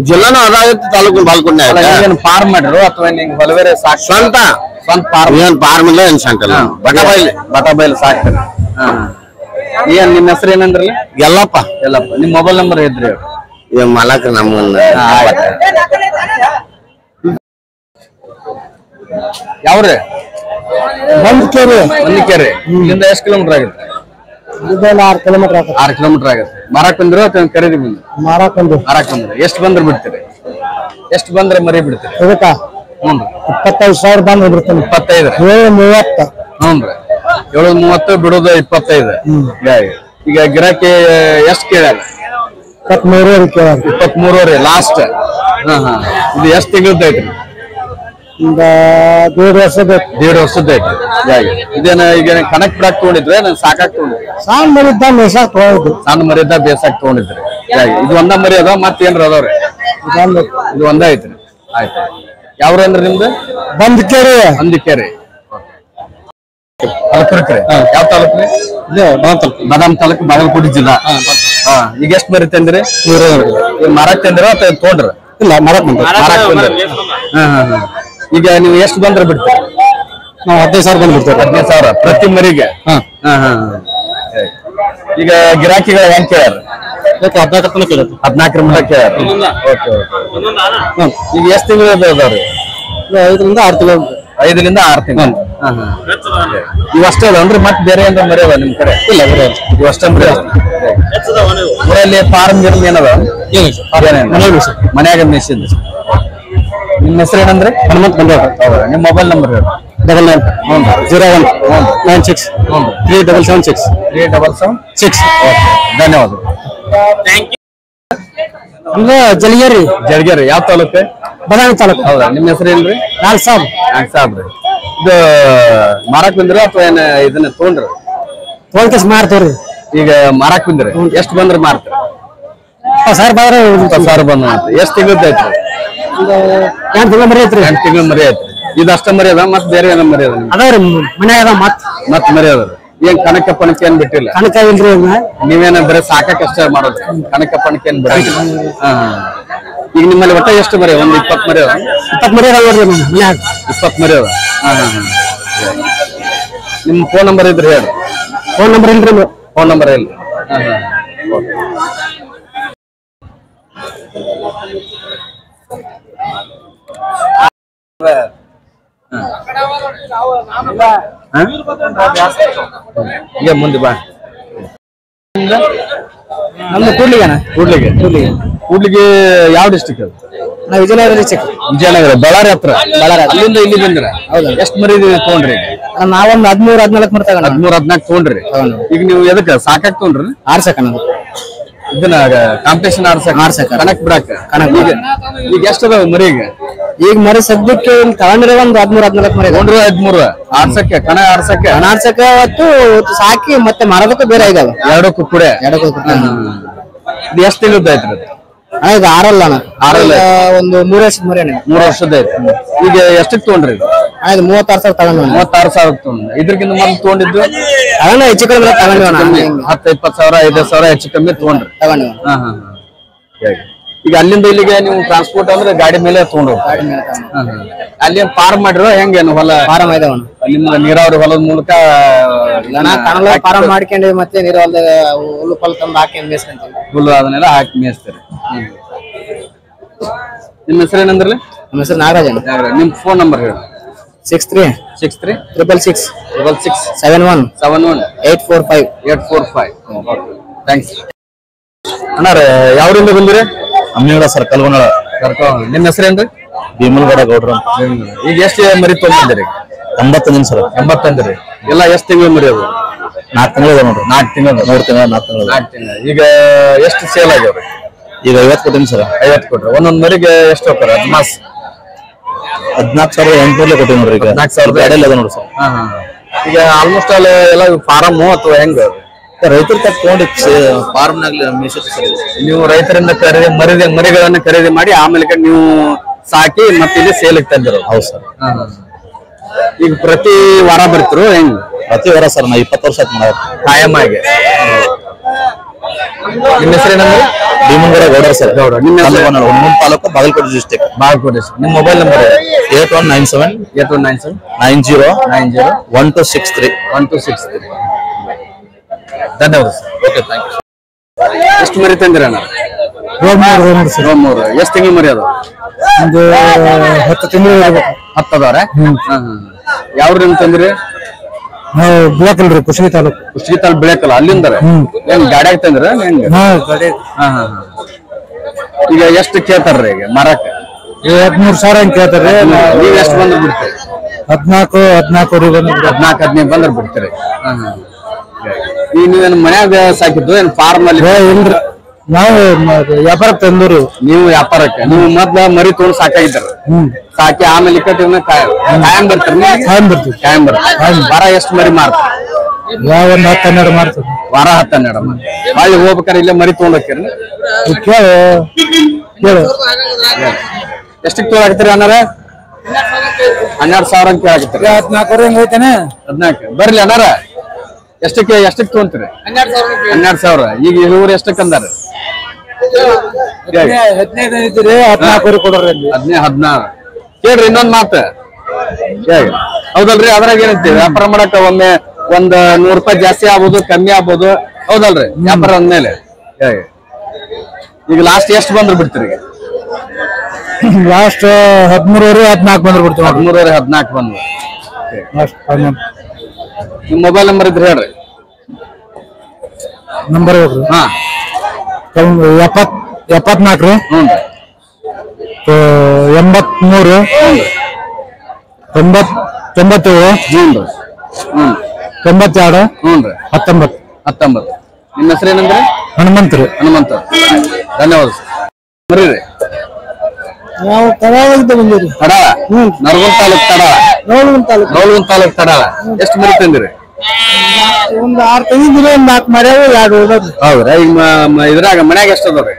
ಜಿಲ್ಲಾನು ಅದಾಗತ್ತೆ, ತಾಲೂಕು ಬಾಗಲಕೋಟೆ. ಫಾರ್ಮ್ ಮಾಡಿರು ಅಥವಾ ನಿಂಗೆ ಹೊಲವೇರೆ ಸಾಕ್? ಸ್ವಂತ ಫಾರ್ಮ್. ಏನ್ ಫಾರ್ಮ್ ಇಲ್ಲ, ಏನ್ ಸಂಕಲ್ಲ. ಬಟಾಬೈಲಿ ಸಾಕ್ತಾರೆ. ಏನ್ ನಿಮ್ಮ ಹೆಸರು ಏನಂದ್ರಲ್ಲ? ಎಲ್ಲಪ್ಪ. ನಿಮ್ ಮೊಬೈಲ್ ನಂಬರ್ ಇದ್ರಿ? ಮಲಕ ನಮ್ಮನ್ನ. ಯಾವ್ರಿ? ಹೊಂದಿಕೆರೆ. ಇಲ್ಲಿಂದ ಎಷ್ಟು ಕಿಲೋಮೀಟರ್ ಆಗುತ್ತೆ? 6 ಕಿಲೋಮೀಟರ್. 6 ಕಿಲೋಮೀಟರ್ ಆಗುತ್ತೆ. ಮಾರಾಕ್ ಬಂದ್ರು ಅಥವಾ ಖರೀದಿ ಬಂದ್ರು? ಮಾರಾಕ್ ಬಂದ್ರು. ಎಷ್ಟು ಬಂದ್ರೆ ಬಿಡ್ತೀರಿ? ಎಷ್ಟು ಬಂದ್ರೆ ಮರಿ ಬಿಡ್ತೀರಿ? 25,000 ಬಂದ್ ಬಿಡ್ತೀನಿ. 25. 30. ಹ್ಞೂನ್ರಿ. 730 ಬಿಡೋದು 25. ಈಗ ಗಿರಾಕಿ ಎಷ್ಟು ಕೇಳ್ಯಾರ? 23 23 ಲಾಸ್ಟ್. ಇದು ಎಷ್ಟು ತಿಂಗಳದ್ದು ಐತ್ರಿ? 1.5 ವರ್ಷ ಬೇಕು. 1.5 ವರ್ಷದ ಐತಿ. ಇದೇನ ಈಗ ಕನಕ್ ಬಿಡಾಕ್ ತಗೊಂಡಿದ್ರೆ ನಾನು ಸಾಕಾಗಿ ತಗೊಂಡಿದ್ರಿ. ಸಣ್ಣ ಮರಿದ್ದ ಮೇಸಾಕ್ ತಗೊಂಡಿದ್ದು. ಸಣ್ಣ ಮರಿದ್ದ ಬೇಸಾಕ್ ತಗೊಂಡಿದ್ರಿ. ಇದು ಒಂದ ಮರಿ ಅದ ಮತ್ತೆ ಏನ್ರ ಅದಾವ್ರಿ? ಇದು ಒಂದ ಐತ್ರಿ. ಆಯ್ತು. ಯಾವ್ರ ಅಂದ್ರೆ ನಿಮ್ದು? ಬಂದಕೆರೆ. ತಾಲೂಕ್ರಿ. ಯಾವ ತಾಲೂಕ್ರಿ? ಬಾದಾಮ್ ತಾಲೂಕು, ಬಾಗಲಕೋಟೆ ಜಿಲ್ಲಾ. ಈಗ ಎಷ್ಟ್ ಮರಿ ತಂದ್ರಿ? ಮಾರಾಕ್ ತಂದಿರ ಅಥವಾ ತಗೊಂಡ್ರ? ಇಲ್ಲ, ಮಾರಾಕ್ ಬಂದ್ರಿ. ಈಗ ನೀವು ಎಷ್ಟು ಬಂದ್ರೆ ಬಿಡ್ತೀರಿ? ನಾವು 15,000 ಬಂದ್ಬಿಡ್ತೇವೆ. 15,000 ಪ್ರತಿ ಮರಿಗೆ. ಈಗ ಗಿರಾಕಿಗಳು ಹೆಂಗ್ ಕೇಳ್ಯಾರ? 14 ಮಟ್ಟ ಕೇಳ್ಯಾರ. ಈಗ ಎಷ್ಟು ತಿಂಗಳು ಅದಾವ್ರಿ? 5ರಿಂದ 6 ತಿಂಗಳು. 5ರಿಂದ 6 ತಿಂಗಳು. ಇವಷ್ಟೇ ಅದಾವನ್ರಿ? ಮತ್ತೆ ಬೇರೆ ಏನಾರ ಮರಿ ಅದ ನಿಮ್ ಕಡೆ? ಇಲ್ಲ, ಇವಷ್ಟೇ ಮರಿ ಅದ. ಊರಲ್ಲಿ ಫಾರ್ಮ್ ಗಿರ್ಮ್ ಏನದ? ಮನ್ಯಾಗ ಮೆಷಿನ್. ನಿಮ್ಮ ಹೆಸರು ಏನಂದ್ರೆ? ಹನುಮಂತ ಬಂದವ್ರ. ನಿಮ್ಮ ಮೊಬೈಲ್ ನಂಬರ್ ಹೇಳಿ. 9901963776. ಧನ್ಯವಾದಗಳು. ನಮ್ದು ಜಳಗೇರಿ. ಯಾವ ತಾಲೂಕು? ಬದಾಮಿ ತಾಲೂಕು. ಹೌದಾ? ನಿಮ್ಮ ಹೆಸರು ಏನ್ರಿ? ನಾಲ್ಕು ಸಾವಿರ. ಇದು ಮಾರಾಕ್ ಬಂದ್ರ ಅಥವಾ ಏನ ಇದನ್ನ ತಗೊಂಡ್ರ? ತೋಲ್ಕಸ್ ಮಾರ್ತವ್ರಿ. ಈಗ ಮಾರಾಕ್ ಬಂದ್ರಿ ಎಷ್ಟು ಬಂದ್ರೆ ಮಾರ್ತೀರಿ? 20,000 ಬಂದ್ರೆ 20,000 ಬಂದ್ ಮಾರ್ತೀರಿ. ಎಷ್ಟು ತಿಂಗಳದ ಐತ್ರಿ? 8 ತಿಂಗಳು ಮರಿ ಐತ್ರಿ. 8 ತಿಂಗಳು ಮರಿ ಐತ್ರಿ. ಇದಷ್ಟ ಮರಿ ಅದ ಮತ್ತೆ ಬೇರೆ ಏನ ಮರಿ ಅದ? ಅದಾವ್ರಿ ಮನ್ಯಾಗ ಅದ. ಮತ್ ಮರಿ ಅದ. ಏನ್ ಕನಕ ಪಣಕ್ಕೆ ಏನ್ ಬಿಟ್ಟಿಲ್ಲ? ಕನಕ ಇಲ್ರಿ. ನೀವೇನ ಬರೀ ಸಾಕಕ್ಕೆ ಅಷ್ಟೇ ಮಾಡೋದು? ಕನಕ ಪಣಕ್ಕೆ ಏನ್ ಬಿಟ್ಟಿಲ್ಲ. ಈಗ ನಿಮ್ಮಲ್ಲಿ ಒಟ್ಟ ಎಷ್ಟು ಮರಿ? ಒಂದು 20 ಮರಿ ಅದ? 20 ಮರಿ ಅದ ನೋಡ್ರಿ ಮನ್ಯಾಗ. 20 ಮರಿ ಅದ. ನಿಮ್ ಫೋನ್ ನಂಬರ್ ಇದ್ರೆ ಹೇಳಿ. ಫೋನ್ ನಂಬರ್ ಇಲ್ರಿ. ಫೋನ್ ನಂಬರ್ ಇಲ್ಲ. ಈಗ ಮುಂದೆ ಬಾ. ನಮ್ದು ಕೂಡ್ಲಿಗೆ ಯಾವ ಡಿಸ್ಟ್ರಿಕ್ಟ್? ನಾವು ವಿಜಯನಗರ ಡಿಸ್ಟ್ರಿಕ್ಟ್. ವಿಜಯನಗರ. ಬಳ್ಳಾರಿ ಹತ್ರ. ಅಲ್ಲಿಂದ ಇಲ್ಲಿ ಬಂದ್ರ? ಎಷ್ಟು ಮರಿ ತಗೊಂಡ್ರಿ? ನಾವೊಂದು 13-14 ಮರಿ ತಗೊಂಡ್ರಿ. 13-14 ತಗೊಂಡ್ರಿ. ಈಗ ನೀವು ಎದಕ್ಕೆ ಸಾಕಾಕ್ ತಗೊಂಡ್ರಿ? ಆರ್ಸಕ. ಇದನ್ನ ಕಾಂಪಿಟೇಷನ್ ಆರ್ಸಕ ಕನಕ್ ಬಿಡಾಕ. ಈಗ ಎಷ್ಟು ಅದಾವ ಮರಿ? ಈಗ ಮರಿ ಸದ್ಯಕ್ಕೆ ತಗೊಂಡ್ರೆ ಒಂದು 13-14 ಮರಿ. 13 ಆರ್ಸಕ್ಕೆ ಕಣ ಆರ್ಸಕ್ಕೆ ಅವತ್ತು ಸಾಕಿ ಮತ್ತೆ ಮಾರೋದಕ್ಕೂ ಬೇರೆ ಇದಾವೆ. ಎರಡಕ್ಕೂ ಕೂಡ. ಇದು ಎಷ್ಟು ತಿಂಗಳದ ಐತ್ರಿ? ಈಗ ಆರಲ್ಲ ಒಂದು 3 ವರ್ಷದ ಮರಿ. 3 ವರ್ಷದ ಐತಿ. ಈಗ ಎಷ್ಟಕ್ಕೆ ತಗೊಂಡ್ರಿ? 36,000 ತಗೊಂಡ್ವಿ. 36,000 ತಗೊಂಡ್ರಿ. ಇದ್ರಕ್ಕಿಂತ ಮೊದಲು ತಗೊಂಡಿದ್ದು ಹೆಚ್ಚು ಕಡಿಮೆ ತಗೊಂಡ್ವಿ. 10-20,000 5,000 ಹೆಚ್ಚು ಕಮ್ಮಿ ತಗೊಂಡ್ರಿ. ಈಗ ಅಲ್ಲಿಂದ ಇಲ್ಲಿಗೆ ನೀವು ಟ್ರಾನ್ಸ್ಪೋರ್ಟ್ ಅಂದ್ರೆ ಗಾಡಿ ಮೇಲೆ ತಗೊಂಡು ಅಲ್ಲಿ ಫಾರ್ಮ್ ಮಾಡಿರೋ ಹೆಂಗೇನು? ಹೊಲ ಫಾರಂ ಇದಾವ ನಿಮ್ಮ ನೀರಾವರಿ ಹೊಲದ ಮೂಲಕ ಫಾರಂ ಮಾಡ್ಕೊಂಡ್ವಿ. ಮತ್ತೆ ನೀರು ಹೊಲದ ಹುಲ್ಲು ಪಲ್ ತಂದು ಹಾಕಿ ಮೇಯಿಸ್ಕೊಂತೀವಿ. ಹುಲ್ಲು ಅದನ್ನೆಲ್ಲ ಹಾಕಿ ಮೇಯಿಸ್ತೀರಿ. ನಿಮ್ಮ ಹೆಸರು ಏನಂದ್ರಲ್ಲ? ನಮ್ಮ ಹೆಸರು ನಾಗರಾಜ್. ನಿಮ್ ಫೋನ್ ನಂಬರ್ ಹೇಳಿ. 6366667171845845. ಥ್ಯಾಂಕ್ಸ್ ಅಣ್ಣಾರ. ಯಾವ್ರಿಂದ ಬಂದಿರಿ? ಅಮ್ಮಿಗಡ ಸರ್, ಕಲ್ಗೊಂಡ. ನಿಮ್ಮ ಹೆಸರೇನ್ರಿ? ಭೀಮಲ್ಗೌಡ ಗೌಡ್ರ. ಈಗ ಎಷ್ಟು ಮರಿ ತೊಗೊಂಡಿದ್ದೀರಿ? 80 ದಿನ ಸರ್. 80 ಅಂದ್ರಿ. ಎಲ್ಲ ಎಷ್ಟು ತಿಂಗಳು ಮರಿ ಅದು? 4 ತಿಂಗಳು ನೋಡ್ರಿ. 4 ತಿಂಗಳು. 3 ತಿಂಗಳು 4 ತಿಂಗಳು. ಈಗ ಎಷ್ಟು ಸೇಲ್ ಆಗ್ಯಾವ್ರಿ? ಈಗ 50 ಕೊಟ್ಟಿನಿ ಸರ್. 50 ಕೊಟ್ರಿ. ಒಂದೊಂದ್ ಮರಿಗೆ ಎಷ್ಟು ಹೋಗ್ತಾರೆ? ಅಡ್ವಾನ್ಸ್ 14,800 ಕೊಟ್ಟಿನಿ ನೋಡ್ರಿ. ಈಗ 14,000 ಗಾಡಿಯಲ್ಲಿ ಅದ ನೋಡ್ರಿ ಸರ್. ಈಗ ಆಲ್ಮೋಸ್ಟ್ ಆಲ್ ಎಲ್ಲ ಫಾರಮ್ ಅಥವಾ ಹೆಂಗ? ರೈತರ ತಗೊಂಡು ಫಾರ್ಮ್ನಾಗ್ಲಿ ನೀವು ರೈತರಿಂದ ಮರಿಗಳನ್ನ ಖರೀದಿ ಮಾಡಿ ಆಮೇಲೆ ನೀವು ಸಾಕಿ ಮತ್ತೆ ಇಲ್ಲಿ ಸೇಲ್ ತಂದಿರೋ? ಹೌದು ಸರ್. ಈಗ ಪ್ರತಿ ವಾರ ಬರ್ತಿರೋ ಹೆಂಗ್? ಪ್ರತಿ ವಾರ ಸರ್. ನಾ 20 ವರ್ಷ ಆಯ್ತು ಮಾಡೋದು ಕಾಯಂ ಆಗಿ. ನಿಮ್ಮ ಹೆಸರೇನಂದ್ರೆ? ಭೀಮಂಗಡ ಗೌಡರ್ ಸರ್. ಗೌಡ. ನಿಮ್ಮ ತಾಲೂಕು, ಬಾಗಲಕೋಟೆ ಡಿಸ್ಟ್ರಿಕ್ಟ್. ಬಾಗಲಕೋಟೆ. ನಿಮ್ಮ ಮೊಬೈಲ್ ನಂಬರ್? 8197 901263. ಧನ್ಯವಾದ ಸರ್. Okay, thank you. ಎಷ್ಟು ಮರಿ ತಂದಿರಣ್ಣ? 3. ಎಷ್ಟು ತಿಂಗಳು ಮರಿ ಅದು? ಒಂದು 10 ತಿಂಗಳು. 10 ಅದಾರ. ಯಾವ್ರಿಂದ ತಂದ್ರಿ? ಬೆಳಕಲ್ರಿ, ಕುಷ್ಟಗಿ ತಾಲೂಕು. ಕುಷ್ಟಗಿ ತಾಲೂಕು ಬೆಳಕಲ್ಲ. ಅಲ್ಲಿಂದ ಹೆಂಗ್ ಗಾಡಿಯಾಗ ತಂದ್ರ? ಈಗ ಎಷ್ಟು ಕೇಳ್ತಾರ್ರಿ ಈಗ ಮಾರಾಕ? 13,000 ಅಂತ ಕೇಳ್ತಾರ್ರಿ. ನೀವ್ ಎಷ್ಟು ಬಂದ್ ಬಿಡ್ತೀರಿ? 14-15 ಬಂದ್ರ ಬಿಡ್ತೀರಿ. ಈಗ ನೀವೇನು ಮನ್ಯಾಗ ಸಾಕಿದ್ದು ಏನ್ ಫಾರ್ಮ್ ಅಲ್ಲಿ? ಇಲ್ರಿ, ನಾವು ವ್ಯಾಪಾರ ತಂದೂರಿ. ನೀವು ವ್ಯಾಪಾರಕ್ಕೆ ನೀವು ಮೊದ್ಲ ಮರಿ ತೊಗೊಂಡು ಸಾಕಾಗಿದ್ದಾರ. ಸಾಕಿ ಆಮೇಲೆ ಇಕ್ಕಟ್ಟಿನ ಕಾಯಂ ಬರ್ತೀರಿ. ಕಾಯಂ ಬರ್ತೀರಿ. ವಾರ ಎಷ್ಟು ಮರಿ ಮಾರ್ತೀರಿ? ಒಂದ್ 10-12 ಮಾಡ್ತೀವಿ. ವಾರ 10-12 ಮರಿ. ಅಲ್ಲಿ ಹೋಗ್ಬೇಕಾರೆ ಇಲ್ಲೇ ಮರಿ ತೊಗೊಂಡ್ ಹೋಗ್ತೀರಿ? ಎಷ್ಟಕ್ಕೆ ತೊಗೊಳಕತ್ತೀರಿ ಅನ್ನಾರ? 12,000 ಅಂತ ಕೇಳಕತ್ತೀರಿ. 14 ಹೆಂಗ್ ಐತೇನೆ? 14 ಬರ್ಲಿ ಅನ್ನಾರ. ಎಷ್ಟಕ್ಕೆ ತೊಗೊಂತೀರಿ? 12,000. ಈಗ ಇವ್ರು ಎಷ್ಟಕ್ಕೆ ಅಂದಾರ? 15 ಐತ್ರಿ. 14 ಕೊಡ್ರಿ. 16 ಕೇಳ್ರಿ. ಇನ್ನೊಂದ್ ಮಾತು ಹೌದಲ್ರಿ? ಅದ್ರಾಗ ಏನಂತೀವಿ ವ್ಯಾಪಾರ ಮಾಡಕ ಒಮ್ಮೆ ಒಂದ್ 100 ರೂಪಾಯಿ ಜಾಸ್ತಿ ಆಗ್ಬೋದು, ಕಮ್ಮಿ ಆಗ್ಬೋದು. ಹೌದಲ್ರಿ? ವ್ಯಾಪಾರ ಅಂದ್ಮೇಲೆ ಈಗ ಲಾಸ್ಟ್ ಎಷ್ಟು ಬಂದ್ರು ಬಿಡ್ತೀರಿ? ಲಾಸ್ಟ್ 13-14 ಬಂದ್ರು ಬಿಡ್ತೀವಿ. 13-14 ಬಂದ್ರು. ನಿಮ್ ಮೊಬೈಲ್ ನಂಬರ್ ಇದ್ರೆ ಹೇಳ್ರಿ. ನಂಬರ್ ಹೋಗ್ರಿ. ಹಾ 74 ಹ್ಞೂ 83 97 ಹ್ಞೂ 92 ಹ್ಞೂ 19. ನಿಮ್ಮ ಹೆಸರು ಏನಂದ್ರೆ? ಹನುಮಂತರು. ಹನುಮಂತ. ಧನ್ಯವಾದ ಸರ್. ರೀ ನಾವು ತಡಾವಾಗಿದ್ದ ಬಂದಿರಿ. ತಡಾಳ ನರಗುಂದ ತಾಲೂಕ್ ತಡಾಳ. ನವಲಗುಂದ ತಾಲೂಕ್ ತಡಾಳ. ಎಷ್ಟು ಮರಿ ತಂದಿರಿ? ಒಂದು 6 ತಂದಿದ್ದೀರಿ. ಒಂದು 4 ಮರ್ಯಾವ 2 ಉಳಿದ್ರಿ. ಹೌದ್ರಾ? ಈಗ ಇದ್ರಾಗ ಮನ್ಯಾಗ ಎಷ್ಟು ಅದಾವ್ರಿ?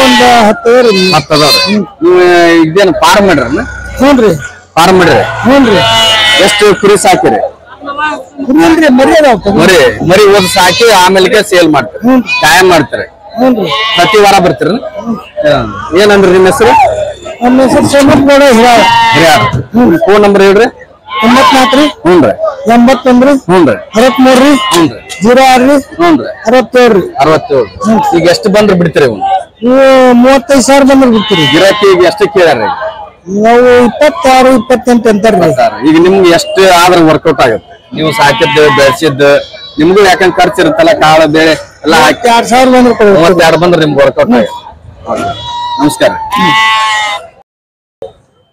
ಒಂದು 10 ಅದಾವ್ರಿ. 10 ಅದಾವ್ರಿ. ನೀವು ಇದೇನು ಫಾರ್ಮ್ ಮಾಡ್ರಿ? ಹ್ಞೂನ್ರಿ. ಫಾರ್ಮ್ ಮಾಡ್ರಿ? ಹ್ಞೂನ್ರಿ. ಎಷ್ಟು ಕುರಿ ಸಾಕಿರಿ? ಕುರಿಲ್ರಿ ಮರಿ ಅದಾವ. ಮರಿ ಓದ್ ಸಾಕಿ ಆಮೇಲೆ ಸೇಲ್ ಮಾಡ್ತೀರಿ, ಕಾಯಂ ಮಾಡ್ತಾರೆ. ಪ್ರತಿ ವಾರ ಬರ್ತೀರಿ? ಏನಂದ್ರಿ ನಿಮ್ಮ ಹೆಸರು? ನಮ್ಮ ಹೆಸರು ಸೋಮಪ್ಪಗೌಡ ಹಿರಿಯಾರ್. ಫೋನ್ ನಂಬರ್ ಹೇಳ್ರಿ. 94 ಹ್ಞೂನ್ರಿ 81 ಹ್ಞೂನ್ರಿ 63 ಹ್ಞೂನ್ರಿ 06 ಹ್ಞೂನ್ರಿ 67. ಈಗ ಎಷ್ಟು ಬಂದ್ರೆ ಬಿಡ್ತೀರಿ? ನೀವು 35,000 ಬಂದ್ರೆ ಬಿಡ್ತೀರಿ. ಗಿರಾಕಿ ಈಗ ಎಷ್ಟು ಕೇಳ್ಯಾರ? ನಾವು 26, 28 ಅಂತಾರ್ರಿ. ಈಗ ನಿಮ್ಗೆ ಎಷ್ಟು ಆದ್ರೆ ವರ್ಕೌಟ್ ಆಗುತ್ತೆ? ನೀವು ಸಾಕಿದ್ದು ಬೆಳೆಸಿದ್ದು ನಿಮ್ಗೂ ಯಾಕಂದ್ರೆ ಖರ್ಚು ಇರುತ್ತಲ್ಲ, ಕಾಳು ಬೇಳೆ ಎಲ್ಲ ಹಾಕಿ 2,000 ಬಂದ್ರೆ 32 ಬಂದ್ರೆ ನಿಮ್ಗೆ ವರ್ಕೌಟ್ ಆಗುತ್ತೆ. ನಮಸ್ಕಾರ.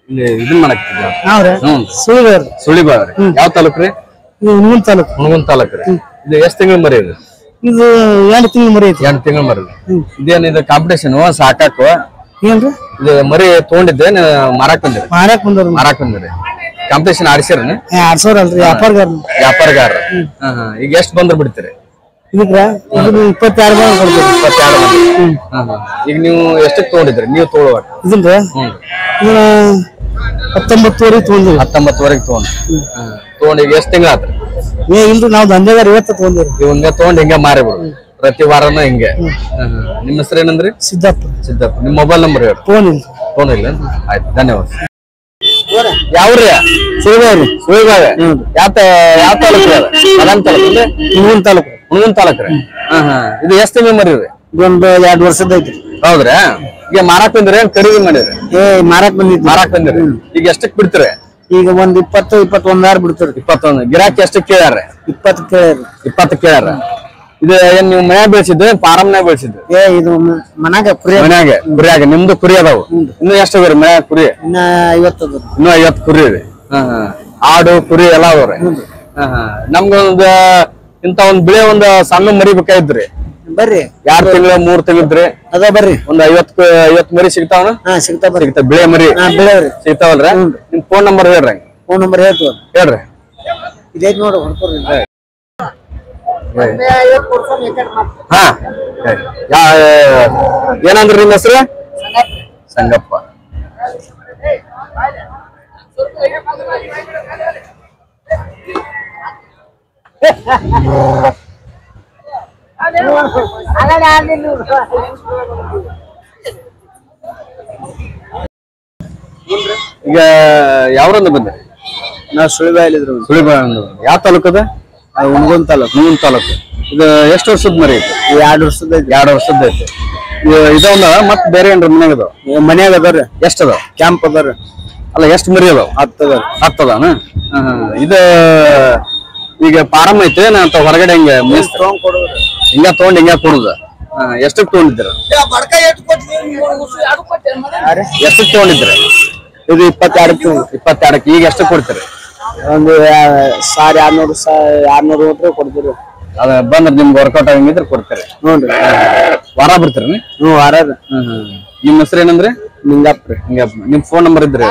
ಇಲ್ಲಿ ಇದನ್ನ ಮಾಡಕ್ತಿದ್ದ ಸುಳಿಬಾವ್ರಿ. ಯಾವ ತಾಲೂಕ್ ರೀ? ಹುಣಗುಂದ ತಾಲೂಕ್ ರೀ. ಇದು ಎಷ್ಟು ತಿಂಗಳ ಮರಿ? ಇದು 2 ತಿಂಗಳ ಮರಿ ಐತಿ. 2 ತಿಂಗಳ ಮರಿ. ಇದೇನು ಇದು ಕಾಂಪಿಟೇಷನ್ ಸಾಕಾಕ? ಏನ್ರಿ ಇದು ಮರಿ ತಗೊಂಡಿದ್ದೆ ಮಾರಾಕ್ ಬಂದಿರಿ? ಮಾರಾಕ್ ಬಂದಿರಿ. ಕಾಂಪಿಟೇಷನ್ ಆಡ್ಸಿರ? 2,000 ಅಲ್ರಿ. ವ್ಯಾಪಾರಗಾರ. ಈಗ ಎಷ್ಟು ಬಂದ್ರೆ ಬಿಡ್ತೀರಿ? ಇದಕ್ಕ 22 ಬಂದ್ರೆ ಕೊಡ್ತೀವಿ. 22 ಬಂದ್ರಿ. ಈಗ ನೀವು ಎಷ್ಟಕ್ಕೆ ತಗೊಂಡಿದ್ರಿ? ನೀವು ತಗೊಳ್ಳುವಾಗ ಇದಲ್ರಿ 19ವರೆಗೆ ತಗೊಂಡಿವಿ. 19ವರೆಗೆ ತಗೊಂಡ್ರಿ. ತಗೊಂಡು ಈಗ ಎಷ್ಟು ತಿಂಗಳ ಆತ್ರಿ? ಇಲ್ರಿ ನಾವು ದಂಧೆಗಾರ ಇವತ್ತ ತಗೊಂಡಿವ್ರಿ. ಇವಂಗ ತಗೊಂಡ್ ಹಿಂಗ ಮಾರಿಬಿಡು ಪ್ರತಿ ವಾರನ ಹಿಂಗೆ. ನಿಮ್ಮ ಹೆಸರು ಏನಂದ್ರಿ? ಸಿದ್ದಪ್ಪ. ನಿಮ್ಮ ಮೊಬೈಲ್ ನಂಬರ್ ಹೇಳಿ. ಫೋನ್ ಇಲ್ಲ? ಆಯ್ತು, ಧನ್ಯವಾದ. ಯಾವ್ರಿ? ಸುಳಿಬಾವಿ. ಯಾವ ತಾಲೂಕು? ಮದನ್ ತಾಲೂಕು. ಹುಣಗುಂದ ತಾಲೂಕು ರೀ. ಇದು ಎಷ್ಟು ತಿಂಗಳ ಮರಿ ರೀ? ಒಂದು 2 ವರ್ಷದ ಐತ್ರಿ. ಹೌದ್ರಾ? ಈಗ ಮಾರಾಕ್ ಬಂದ್ರಿ ಏನ್ ಖರೀದಿ ಮಾಡಿರಿ? ಮಾರಾಕ್ ಬಂದಿರಿ. ಈಗ ಎಷ್ಟಕ್ ಬಿಡ್ತೀರಿ? ಈಗ ಒಂದ್ 20-21 ಬಿಡ್ತೀರಿ. 21. ಗಿರಾಕಿ ಎಷ್ಟಕ್ಕೆ ಕೇಳ್ಯಾರ? 20 ಕೇಳ್ಯಾರ. ಇದು ಏನ್ ನೀವು ಮನ್ಯಾಗ ಬೆಳೆಸಿದ್ದು ಫಾರಮ್ನಾಗ ಬೆಳೆಸಿದ್ದು? ಇದು ಮನ್ಯಾಗ ಕುರಿಯಾಗ. ನಿಮ್ದು ಕುರಿ ಅದಾವು? ಇನ್ನು ಎಷ್ಟು ಅದಾವ್ರಿ ಮನ್ಯಾಗ ಕುರಿ? ಇನ್ನ 50 ಅದಾವ್ರಿ. ಇನ್ನು 50 ಕುರಿ ರೀ. ಆಡು ಕುರಿ ಎಲ್ಲ ಅದಾವ್ರಿ. ನಮ್ಗೊಂದು ಇಂತ ಒಂದ್ ಬಿಳೆ ಒಂದ್ ಸಣ್ಣ ಮರಿ ಬೇಕಾಗಿದ್ರಿ. ಬರ್ರಿ. 2 ತಿಂಗಳ 3 ತಿಂಗಳಿದ್ರಿ ಅದ ಬರ್ರಿ. ಒಂದ್ 50 ಮರಿ ಸಿಗ್ತಾವನ? ಸಿಗ್ತಾವ. ಬಿಳೆ ಮರಿ ಸಿಗ್ತಾವಲ್ರಿ? ನಿಮ್ ಫೋನ್ ನಂಬರ್ ಹೇಳ್ರಿ. ಫೋನ್ ನಂಬರ್ ಹೇಳ್ರಿ. ಇದೈತ್ ನೋಡ್ರಿ. ಹಾ ಏನಂದ್ರಿ ನಿಮ್ಮ ಹೆಸರು? ಸಂಗಪ್ಪ. ಈಗ ಯಾವ್ರಂದ ಬಂದ್ರಿ? ನಾವು ಸುಳಿಬಾವಿ. ಯಾವ ತಾಲೂಕು ಅದ? ಹುಣಗುಂದ ತಾಲೂಕು. ಇದು ಎಷ್ಟು ವರ್ಷದ ಮರಿ ಐತಿ? 2 ವರ್ಷದ ಐತಿ. 2 ವರ್ಷದ ಐತಿ. ಇದೊಂದ ಮತ್ ಬೇರೆ ಏನ್ರಿ ಮನ್ಯಾಗ ಅದಾವ್ರಿ? ಎಷ್ಟ ಅದಾವ? ಕ್ಯಾಂಪ್ ಅದಾವ್ರಿ. ಅಲ್ಲ ಎಷ್ಟು ಮರಿ ಅದಾವ? 10 ಅದಾವ. ಇದು ಈಗ ಫಾರಂ ಐತಿ ಅಂತ ಹೊರಗಡೆ ಹಿಂಗ ಹಿಂಗ ತಗೊಂಡ್ ಹಿಂಗ ಕೊಡುದ? ಎಷ್ಟಕ್ ತಗೊಂಡಿದ್ರ? ಎಷ್ಟಕ್ ತಗೊಂಡಿದ್ರ? ಇದು 22. ಈಗ ಎಷ್ಟಕ್ ಕೊಡ್ತೀರಿ? ಒಂದು 200 ಕೊಡ್ತೀರಿ. ಅದ ಬಂದ್ರ ನಿಮ್ಗೆ ವರ್ಕೌಟ್ ಆಗಂಗಿದ್ರೆ ಕೊಡ್ತಾರೆ. ವಾರ ಬರ್ತೀರಿ? ವಾರ. ನಿಮ್ಮ ಹೆಸರು ಏನಂದ್ರೆ? ನಿಂಗಪ್ಪ. ನಿಮ್ ಫೋನ್ ನಂಬರ್ ಇದ್ರಿ?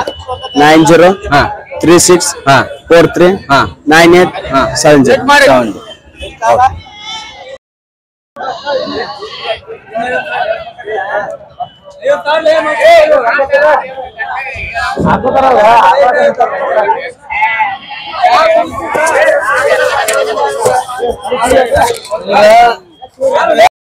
9036439870.